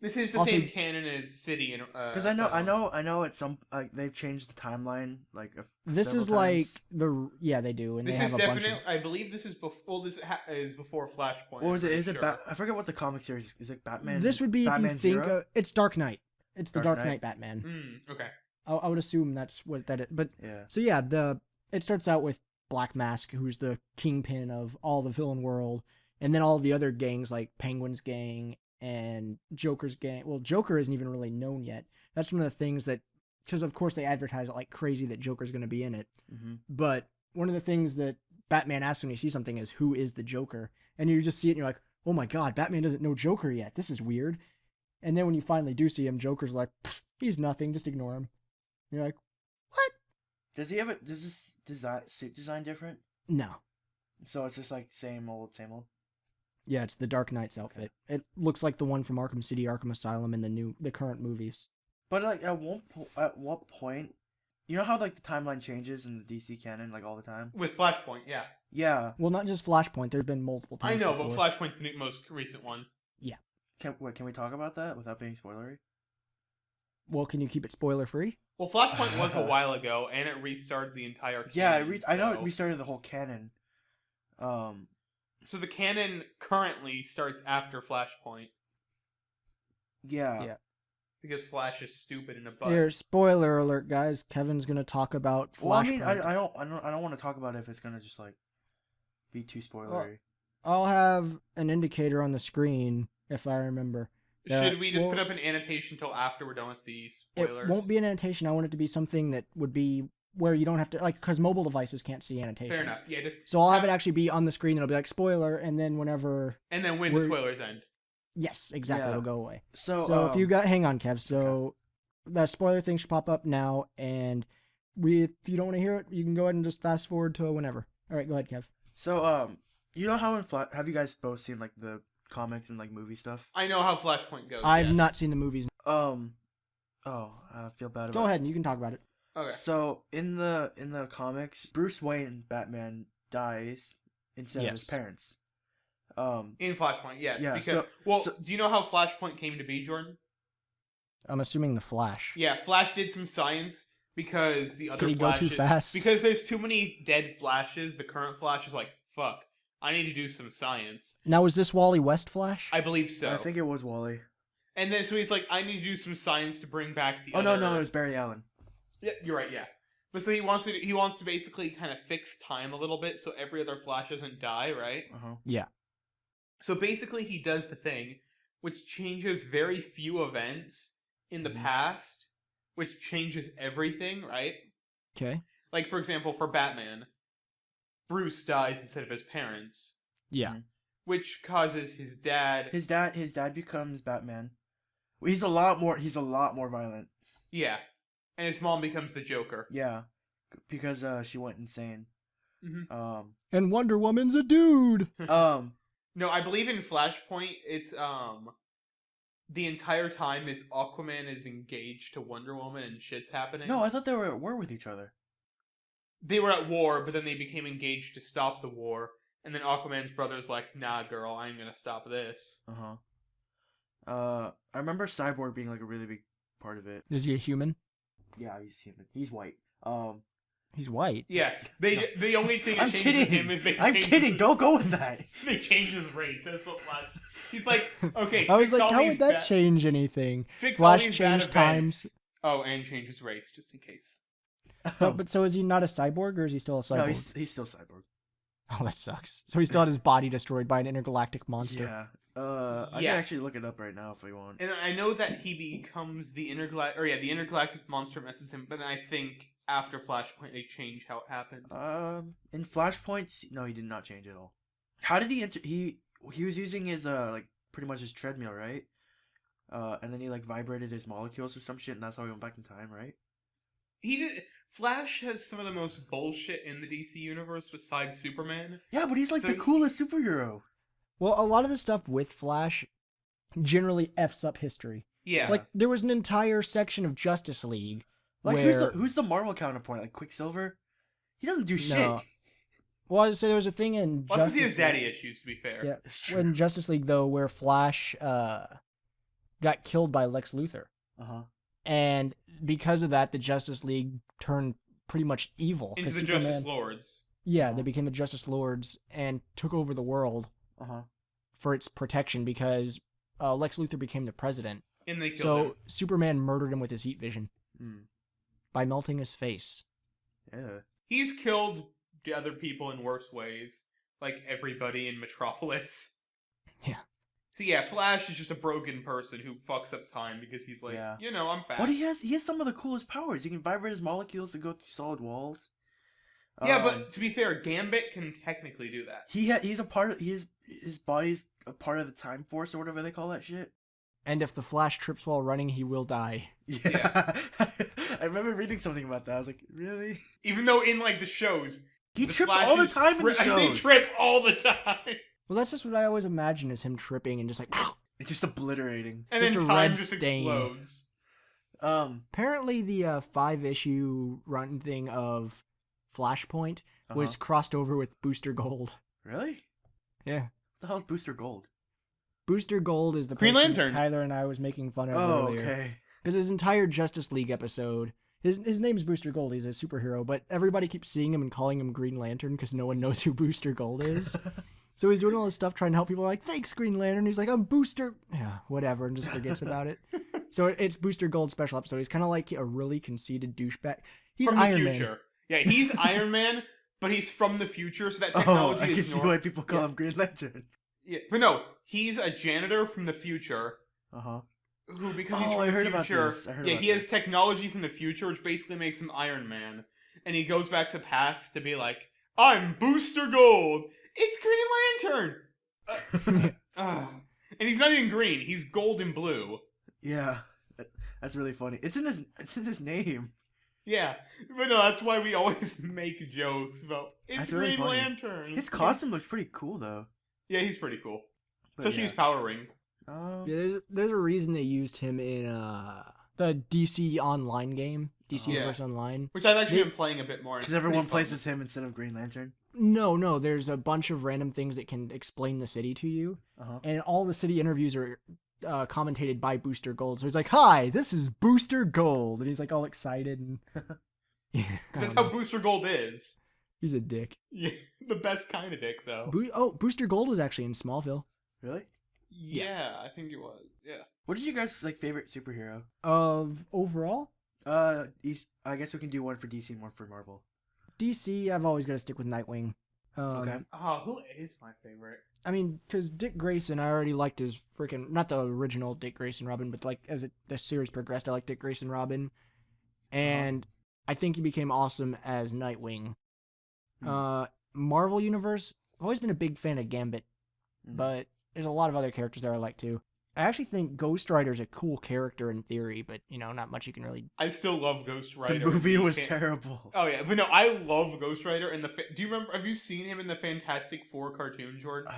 This is the Also- same canon as City and Because I know at some they've changed the timeline like this is several like times. they do, and This they is have a bunch definitely. of. I believe this is before. Well, this is before Flashpoint. What was I'm it? pretty Is it sure. I forget what the comic series is. It Batman? This would be Batman if you think Zero? it's Dark Knight. It's the Dark Dark Knight? Knight Batman. Okay. I would assume that's what that is. But Yeah. so yeah, it starts out with Black Mask, who's the kingpin of all the villain world, and then all the other gangs like Penguin's gang and Joker's gang. Well, Joker isn't even really known yet. That's one of the things that, because of course they advertise it like crazy that Joker's going to be in it. Mm-hmm. But one of the things that Batman asks when you see something is, who is the Joker? And you just see it and you're like, oh my god, Batman doesn't know Joker yet. This is weird. And then when you finally do see him, Joker's like, he's nothing, just ignore him. And you're like, what? Does this suit design different? No. So it's just like same old, same old. Yeah, it's the Dark Knight's outfit. It looks like the one from Arkham City, Arkham Asylum in the current movies. But like at what point, you know how like the timeline changes in the DC canon like all the time? With Flashpoint, yeah. Yeah. Well, not just Flashpoint. There's been multiple times. I know, before. but Flashpoint's the most recent one. Can we talk about that without being spoilery? Well, can you keep it spoiler free? Well, Flashpoint was a while ago, and it restarted the entire canon. Yeah, I know it so- restarted the whole canon. So the canon currently starts after Flashpoint Yeah. Yeah. because Flash is stupid in a butt. Here, spoiler alert, guys. Kevin's gonna talk about Flashpoint. Well, I mean, I don't want to talk about it if it's gonna just like be too spoilery. I'll have an indicator on the screen if I remember. Should we just well, put up an annotation till after we're done with the It spoilers? won't be an annotation. I want it to be something that would be where you don't have to, like, because mobile devices can't see annotations. Fair enough. Yeah, just So I'll have it actually be on the screen, and it'll be like spoiler, and then whenever. and then when the spoilers end. Yes, exactly. Yeah. It'll go away. So If you got, hang on, Kev. So that spoiler thing should pop up now, and if you don't want to hear it, you can go ahead and just fast forward to whenever. All right, go ahead, Kev. So you know how in have you guys both seen like the comics and like movie stuff? I know how Flashpoint goes. I've yes. not seen the movies. I feel bad about Go ahead, and you can talk about it. Okay. So in the comics, Bruce Wayne, Batman, dies instead of his Yes. parents. In Flashpoint, yes. Yeah, Because, do you know how Flashpoint came to be, Jordan? I'm assuming the Flash. Yeah, Flash did some science because the other Did he go Flashes... too fast? Because there's too many dead Flashes, the current Flash is like, fuck, I need to do some science. Now, is this Wally West Flash? I believe so. I think it was Wally. And then, so he's like, I need to do some science to bring back the Oh other... no, it was Barry Allen. Yeah, you're right, yeah. But so he wants to basically kind of fix time a little bit so every other Flash doesn't die, right? Uh-huh. So basically he does the thing which changes very few events in the Mhm. past, which changes everything, right? Okay. Like, for example, for Batman, Bruce dies instead of his parents, Yeah. which causes his dad... His dad becomes Batman. He's a lot more violent. Yeah. And his mom becomes the Joker. Yeah. Because she went insane. Mhm. And Wonder Woman's a dude. No, I believe in Flashpoint, it's, the entire time Aquaman is engaged to Wonder Woman and shit's happening. No, I thought they were at war with each other. They were at war, but then they became engaged to stop the war. And then Aquaman's brother's like, nah, girl, I ain't gonna stop this. I remember Cyborg being like a really big part of it. Is he a human? Yeah, he's human. He's white. He's white. Yeah, the only thing that I'm changes kidding. him is I'm kidding. Don't go with that. They change his race. That's what Flash. He's like, okay. I was fix like, all how these would that bad- change anything? Fix Flash all these bad changed events. times. Oh, and change his race just in case. But so is he not a cyborg, or is he still a cyborg? No, he's still Cyborg. Oh, that sucks. So he still had his body destroyed by an intergalactic monster. Yeah. I Yeah. can actually look it up right now if we want. And I know that he becomes the intergalactic monster messes him. But then I think after Flashpoint they change how it happened. In Flashpoint, no, he did not change at all. How did he enter? He was using his like pretty much his treadmill, right? And then he like vibrated his molecules or some shit, and that's how he went back in time, right? He did. Flash has some of the most bullshit in the DC universe besides Superman. Yeah, but he's like So the coolest superhero. Well, a lot of the stuff with Flash generally f's up history. Yeah. Like there was an entire section of Justice League Like where who's the Marvel counterpoint? Like Quicksilver? He doesn't do shit. No. Well, I was say there was a thing in Well, that's because he has Justice daddy League. issues, to be fair. Yeah, It's true. in Justice League though, where Flash got killed by Lex Luthor, and because of that, the Justice League turned pretty much evil. Into 'cause the Superman, Justice Lords. Yeah, they became the Justice Lords and took over the world for its protection because Lex Luthor became the president. And they killed So him. Superman murdered him with his heat vision by melting his face. Yeah. He's killed the other people in worse ways, like everybody in Metropolis. Yeah. So yeah, Flash is just a broken person who fucks up time because he's like, Yeah. I'm fast. But he has some of the coolest powers. He can vibrate his molecules to go through solid walls. Yeah, but to be fair, Gambit can technically do that. He's a part of his body's a part of the Time Force or whatever they call that shit. And if the Flash trips while running, he will die. Yeah. I remember reading something about that. I was like, really? Even though in like the shows, He the trips Flash all the is time in the shows. They trip all the time. Well, that's just what I always imagine is him tripping and just like. It's just obliterating. And Just then a time red just stain. explodes. Apparently, the 5-issue run thing of Flashpoint was crossed over with Booster Gold. Really? Yeah. What the hell is Booster Gold? Booster Gold is the Green person Lantern. Tyler and I was making fun of Oh, earlier. okay. Because his entire Justice League episode, his name's Booster Gold. He's a superhero, but everybody keeps seeing him and calling him Green Lantern because no one knows who Booster Gold is. So he's doing all this stuff trying to help people. Like, thanks, Green Lantern. He's like, I'm Booster. Yeah, whatever, and just forgets about it. So it's Booster Gold special episode. He's kind of like a really conceited douchebag. He's From the Iron future. Man. Yeah, he's Iron Man, but he's from the future, so that Oh, technology I can is see why people call Yeah. him Green Lantern. Yeah, but no, he's a janitor from the future Uh-huh. who, because he's Oh, from I the heard about future, this. I heard yeah, about he has this. technology from the future, which basically makes him Iron Man, and he goes back to past to be like, I'm Booster Gold. It's Green Lantern. And he's not even green. He's gold and blue. Yeah. That's really funny. It's in his name. Yeah, but no, that's why we always make jokes about it's That's really Green funny. Lantern. His costume looks pretty cool though. Yeah, he's pretty cool. But Especially yeah. his power ring. Yeah, there's a reason they used him in the DC Online game, DC Yeah. Universe Online. Which I've actually been playing a bit more. Because It's everyone pretty plays fun. as him instead of Green Lantern. No, there's a bunch of random things that can explain the city to you, and all the city interviews are commentated by Booster Gold. So he's like, "Hi, this is Booster Gold," and he's like all excited and yeah, I 'Cause that's don't how know. Booster Gold is. He's a dick. Yeah, the best kind of dick, though. Booster Gold was actually in Smallville. Really? Yeah, I think it was. Yeah. What is your guys' favorite superhero? Of overall I guess we can do one for DC and one for Marvel. DC, I've always got to stick with Nightwing. Okay. Oh, who is my favorite? I mean, because Dick Grayson, I already liked his freaking, not the original Dick Grayson Robin, but like as the series progressed, I liked Dick Grayson Robin. And I think he became awesome as Nightwing. Marvel Universe, I've always been a big fan of Gambit, but there's a lot of other characters that I like too. I actually think Ghost Rider's a cool character in theory, but not much you can really. I still love Ghost Rider. The movie You was can't- terrible. Oh yeah, but no, I love Ghost Rider and do you remember? Have you seen him in the Fantastic Four cartoon, Jordan?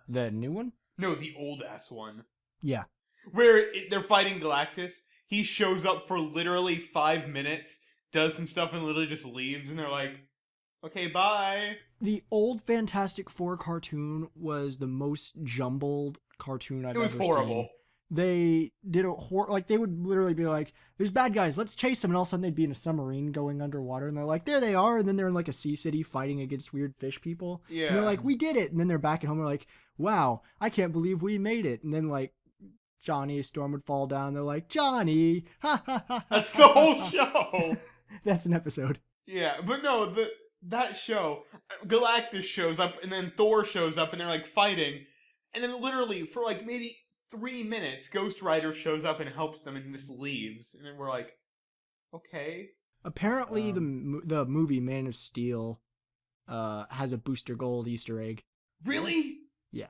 The new one? No, the old ass one. Yeah. Where they're fighting Galactus. He shows up for literally 5 minutes, does some stuff, and literally just leaves. And they're like, "Okay, bye." The old Fantastic Four cartoon was the most jumbled cartoon I've It was ever horrible. seen. They did they would literally be like, "There's bad guys, let's chase them," and all of a sudden they'd be in a submarine going underwater, and they're like, "There they are," and then they're in like a sea city fighting against weird fish people. Yeah. And they're like, "We did it," and then they're back at home. They're like, "Wow, I can't believe we made it," and then like Johnny Storm would fall down. They're like, "Johnny, ha ha ha." That's the whole show. That's an episode. Yeah, but no, that show, Galactus shows up, and then Thor shows up, and they're like fighting, and then literally for like maybe 3 minutes, Ghost Rider shows up and helps them, and just leaves, and then we're like, okay. Apparently, the movie Man of Steel has a Booster Gold Easter egg. Really? Yeah.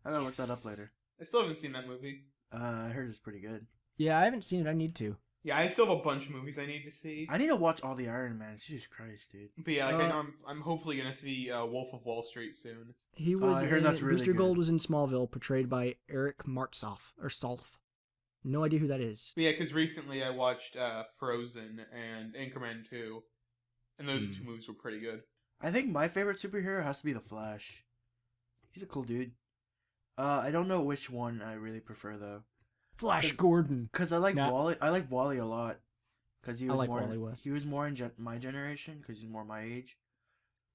I gotta look that up later. I still haven't seen that movie. I heard it's pretty good. Yeah, I haven't seen it. I need to. Yeah, I still have a bunch of movies I need to see. I need to watch all the Iron Man. Jesus Christ, dude. But yeah, like I know I'm hopefully gonna see Wolf of Wall Street soon. He was. I heard that's really Booster good. Gold was in Smallville, portrayed by Eric Martsolf or Solf. No idea who that is. But yeah, because recently I watched Frozen and Anchorman 2, and those two movies were pretty good. I think my favorite superhero has to be the Flash. He's a cool dude. I don't know which one I really prefer though. Flash Gordon. Cause I like Nah. Wally. I like Wally a lot. Cause he I was like more. Wally West. He was more in my generation. Cause he's more my age.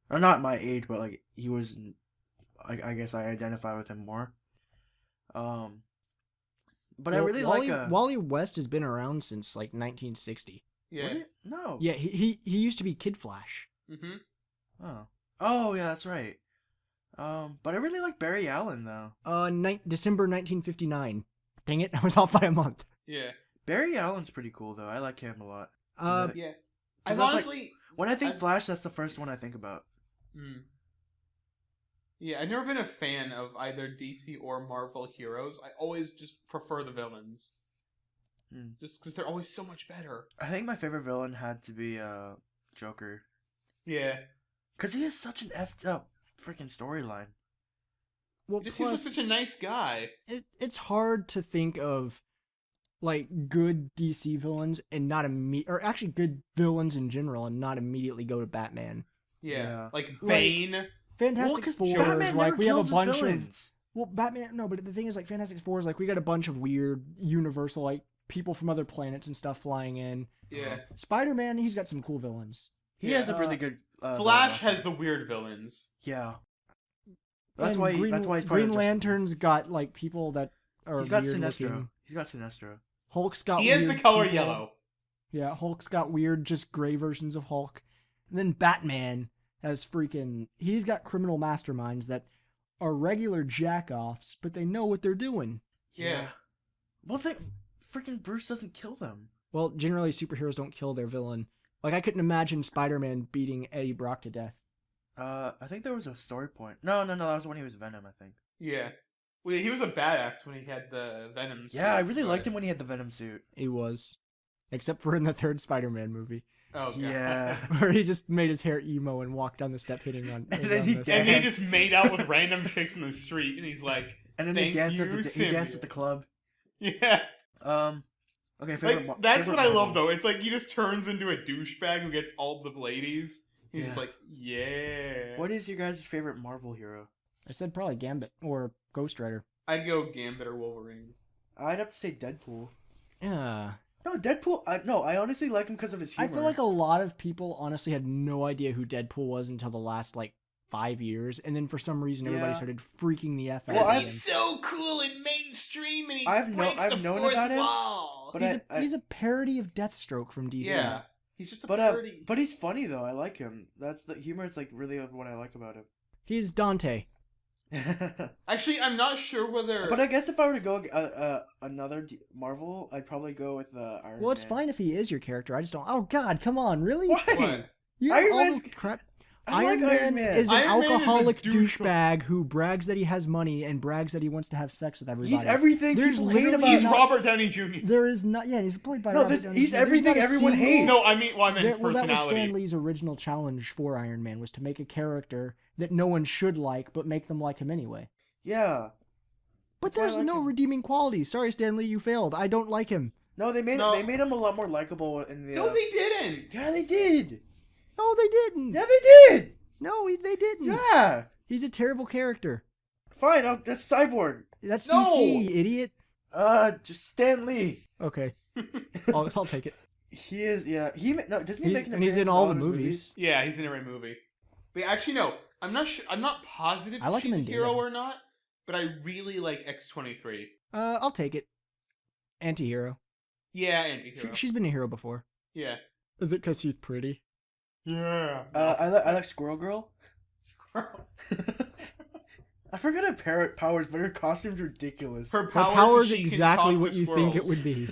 Or not my age, but like he was. I guess I identify with him more. But I really like Wally West has been around since like 1960. Yeah. Was it? No. Yeah, he used to be Kid Flash. Mm-hmm. Oh yeah, that's right. But I really like Barry Allen though. December 1959. Dang it, I was off by a month. Yeah. Barry Allen's pretty cool though. I like him a lot. Yeah. 'Cause I've that's, honestly. When I think Flash, that's the first one I think about. Yeah, I've never been a fan of either DC or Marvel heroes. I always just prefer the villains. Just because they're always so much better. I think my favorite villain had to be Joker. Yeah. Because he has such an effed up freaking storyline. Well, He just seems like plus, such a nice guy. it's hard to think of like good DC villains and not or actually good villains in general and not immediately go to Batman. Yeah. Like Like- Bane. Fantastic 'cause Four Batman is like never we have a kills his bunch of villains. Batman. No, but the thing is, like Fantastic Four is like we got a bunch of weird universal like people from other planets and stuff flying in. Yeah. Spider-Man, he's got some cool villains. He Yeah. has a really good. Flash villain. has the weird villains. Yeah. That's And why. Green, That's why he's part Green of Justice League. Lantern's got like people that are He's got weird Sinestro. looking. He's got Sinestro. Hulk's got. He has the weird color people. yellow. Yeah, Hulk's got weird, just gray versions of Hulk. And then Batman has he's got criminal masterminds that are regular jack-offs, but they know what they're doing. Yeah. Well, freaking Bruce doesn't kill them. Well, generally superheroes don't kill their villain. Like, I couldn't imagine Spider-Man beating Eddie Brock to death. I think there was a story point. No, that was when he was Venom, I think. Yeah. Well, he was a badass when he had the Venom suit. Yeah, I really liked him when he had the Venom suit. He was. Except for in the third Spider-Man movie, Oh, God. Yeah. where he just made his hair emo and walked down the step hitting on... And then he on the- And he danced. just made out with random chicks in the street, and he's like, And then Thank he danced you, he danced Symbiote. at the club. yeah. Okay, favorite. Like, that's favorite what I love, Marvel. though. It's like he just turns into a douchebag who gets all the ladies. He's just Yeah. like, yeah. What is your guys' favorite Marvel hero? I said probably Gambit or Ghost Rider. I'd go Gambit or Wolverine. I'd have to say Deadpool. Yeah. No, Deadpool. I honestly like him because of his I humor. feel like a lot of people honestly had no idea who Deadpool was until the last, 5 years, and then for some reason everybody Yeah. started freaking the F out Well, of I've- him. so cool and mainstream, and he I've known about him, wall. but He's a parody of Deathstroke from DC. Yeah. He's just a but parody. but he's funny though. I like him. That's the humor. It's like really what I like about him. He's Dante. Actually, I'm not sure whether... But I guess if I were to go another Marvel, I'd probably go with Iron Man. Well, it's fine if he is your character. I just don't. Oh God, come on, really? Why? What? You Iron all Man's- the crap. I like Iron Man. is an Iron Man is a alcoholic douche- douchebag who brags that he has money and brags that he wants to have sex with everybody. He's everything There's people hate literally about He's him. Robert Downey Jr. There is not. Yeah, he's played by. No, Robert Downey he's Jr. There's everything not a everyone single- hates. No, I mean his Well, that was personality. Stan Lee's original challenge for Iron Man was to make a character that no one should like, but make them like him anyway. Yeah. But That's why I there's like no him. redeeming quality. Sorry, Stan Lee, you failed. I don't like him. No, they made No. him a lot more likable in the. No, they didn't. Yeah, they did. No, they didn't. Yeah, they did. No, they didn't. Yeah. He's a terrible character. Fine. That's Cyborg. That's No. DC, idiot. Just Stan Lee. Okay, I'll take it. He is. Yeah. Doesn't he make an And he's appearance in all the his movies. Yeah, he's in every movie. But actually, no. I'm not sure. I'm not positive I like she's him a in hero Daredevil. or not. But I really like X-23. I'll take it. Anti-hero. Yeah, anti-hero. She's been a hero before. Yeah. Is it because she's pretty? Yeah. I like Squirrel Girl. Squirrel. I forgot her parrot powers, but her costume's ridiculous. Her Her powers, power is is she can exactly talk what to you think it squirrels. would be.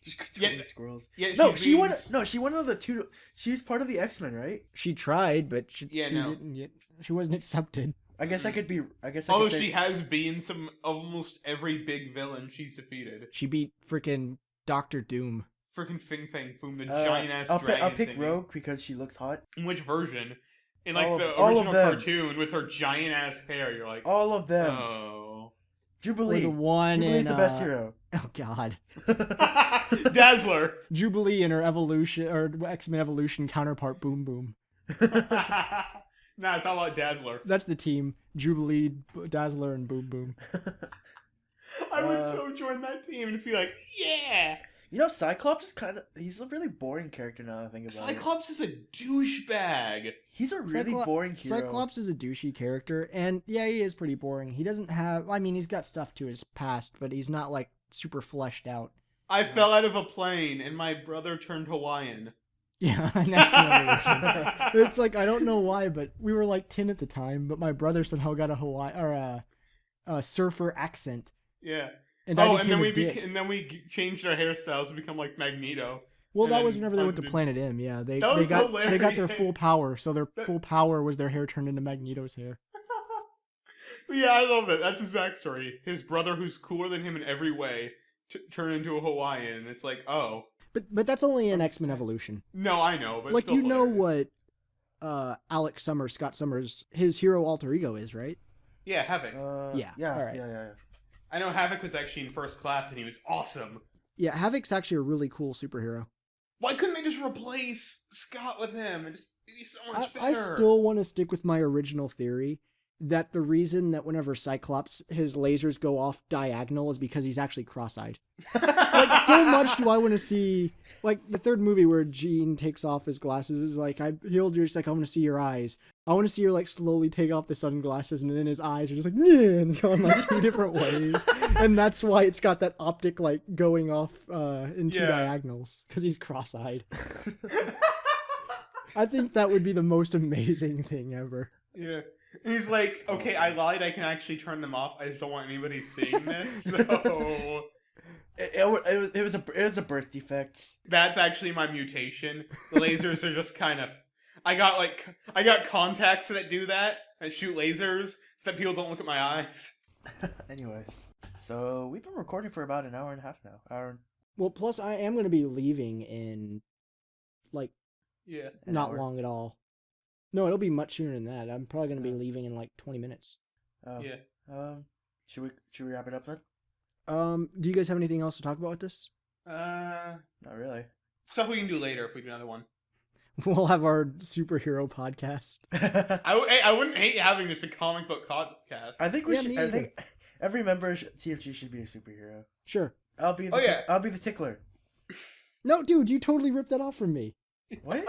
Just controlling Yeah, squirrels. Yeah, No, she she won. means- No, she won another two. She's part of the X-Men, right? She tried, but she no. didn't get. She wasn't accepted. I guess I could be. I guess. I Although could say, she has been some almost every big villain she's defeated. She beat freaking Doctor Doom. Freaking Fing Fang Foom, the giant ass dragon. I'll pick thingy. Rogue because she looks hot. In which version? In All like the of original them. cartoon with her giant ass hair, you're like, All of them. oh. Or Jubilee. the one Jubilee's in the best hero. Oh God, Dazzler. Jubilee and her evolution or X-Men Evolution counterpart Boom Boom. Nah, it's all about Dazzler. That's the team: Jubilee, Dazzler, and Boom Boom. I would so join that team and just be like, yeah. You know, Cyclops is he's a really boring character now that I think about it. Cyclops is a douchebag. He's a really boring hero. Cyclops is a douchey character, and yeah, he is pretty boring. He doesn't have, I mean, he's got stuff to his past, but he's not like super fleshed out. I fell out of a plane and my brother turned Hawaiian. Yeah, that's it's like, I don't know why, but we were like 10 at the time, but my brother somehow got a Hawaii or a surfer accent. Yeah. And and then we changed our hairstyles to become like Magneto. Well, And that then was whenever they went to London. Planet M. Yeah, they That was got their hilarious. full power. So their full power was their hair turned into Magneto's hair. Yeah, I love it. That's his backstory. His brother, who's cooler than him in every way, turned into a Hawaiian, and it's like, oh. But that's only in I'm X-Men sad. Evolution. No, I know, but Like, still you know hilarious. what Scott Summers, his hero alter ego is, right? Yeah, Havoc. Yeah, Yeah. alright. Yeah. I know Havoc was actually in First Class, and he was awesome. Yeah, Havoc's actually a really cool superhero. Why couldn't they just replace Scott with him? It'd be so much I better. still want to stick with my original theory that the reason that whenever Cyclops, his lasers go off diagonal is because he's actually cross-eyed. Like, so much do I want to see, like, the third movie where Jean takes off his glasses is like, he'll just like, I want to see your eyes. I want to see her, like, slowly take off the sunglasses, and then his eyes are just like, yeah, and go in, like, two different ways. And that's why it's got that optic, like, going off in two diagonals, because he's cross-eyed. I think that would be the most amazing thing ever. Yeah. And he's like, okay, I lied, I can actually turn them off. I just don't want anybody seeing this, so... It was a birth defect. That's actually my mutation. The lasers are just kind of... I got contacts that do that shoot lasers, so that people don't look at my eyes. Anyways, so we've been recording for about an hour and a half now. Well, plus I am going to be leaving in, like, Yeah. not hour. long at all. No, it'll be much sooner than that. I'm probably going to be leaving in like 20 minutes. Oh. Yeah. Should we wrap it up then? Do you guys have anything else to talk about with this? Not really. Stuff we can do later if we do another one. We'll have our superhero podcast. I wouldn't hate having just a comic book podcast. I think we Yeah, should. me I either. think every member of TFG should be a superhero. Sure. I'll be the. Oh, yeah. I'll be the tickler. No, dude, you totally ripped that off from me. What?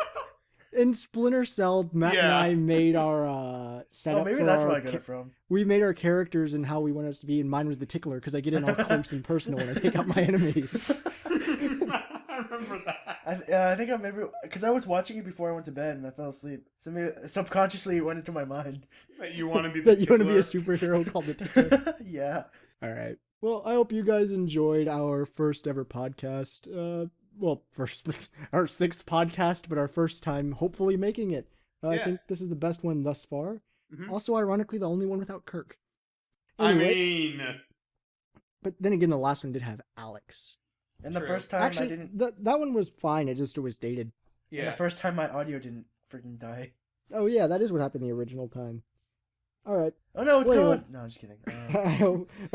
In Splinter Cell, Matt and Yeah. I made our setup. Oh, maybe for that's our where I got it from. We made our characters and how we wanted us to be, and mine was the tickler because I get in all close and personal when I take out my enemies. I remember that. I think I maybe because I was watching it before I went to bed and I fell asleep. So maybe subconsciously it went into my mind. That you want to be the That you want to be a tickler. superhero called the tickler. Yeah. All right. Well, I hope you guys enjoyed our first ever podcast. Our sixth podcast, but our first time hopefully making it. I Yeah. think this is the best one thus far. Mhm. Also, ironically, the only one without Kirk. I Anyway, mean, but then again, the last one did have Alex. And the True. first time Actually, I didn't. that one was fine. It was dated. And yeah. the first time my audio didn't freaking die. Oh yeah, that is what happened the original time. All right. Oh no, it's Wait, gone. what? No, I'm just kidding. I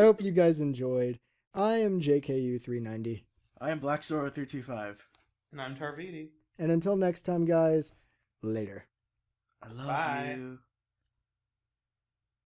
hope you guys enjoyed. I am JKU390. I am Black Sora 325. And I'm Tarviti. And until next time, guys, later. I love Bye. you.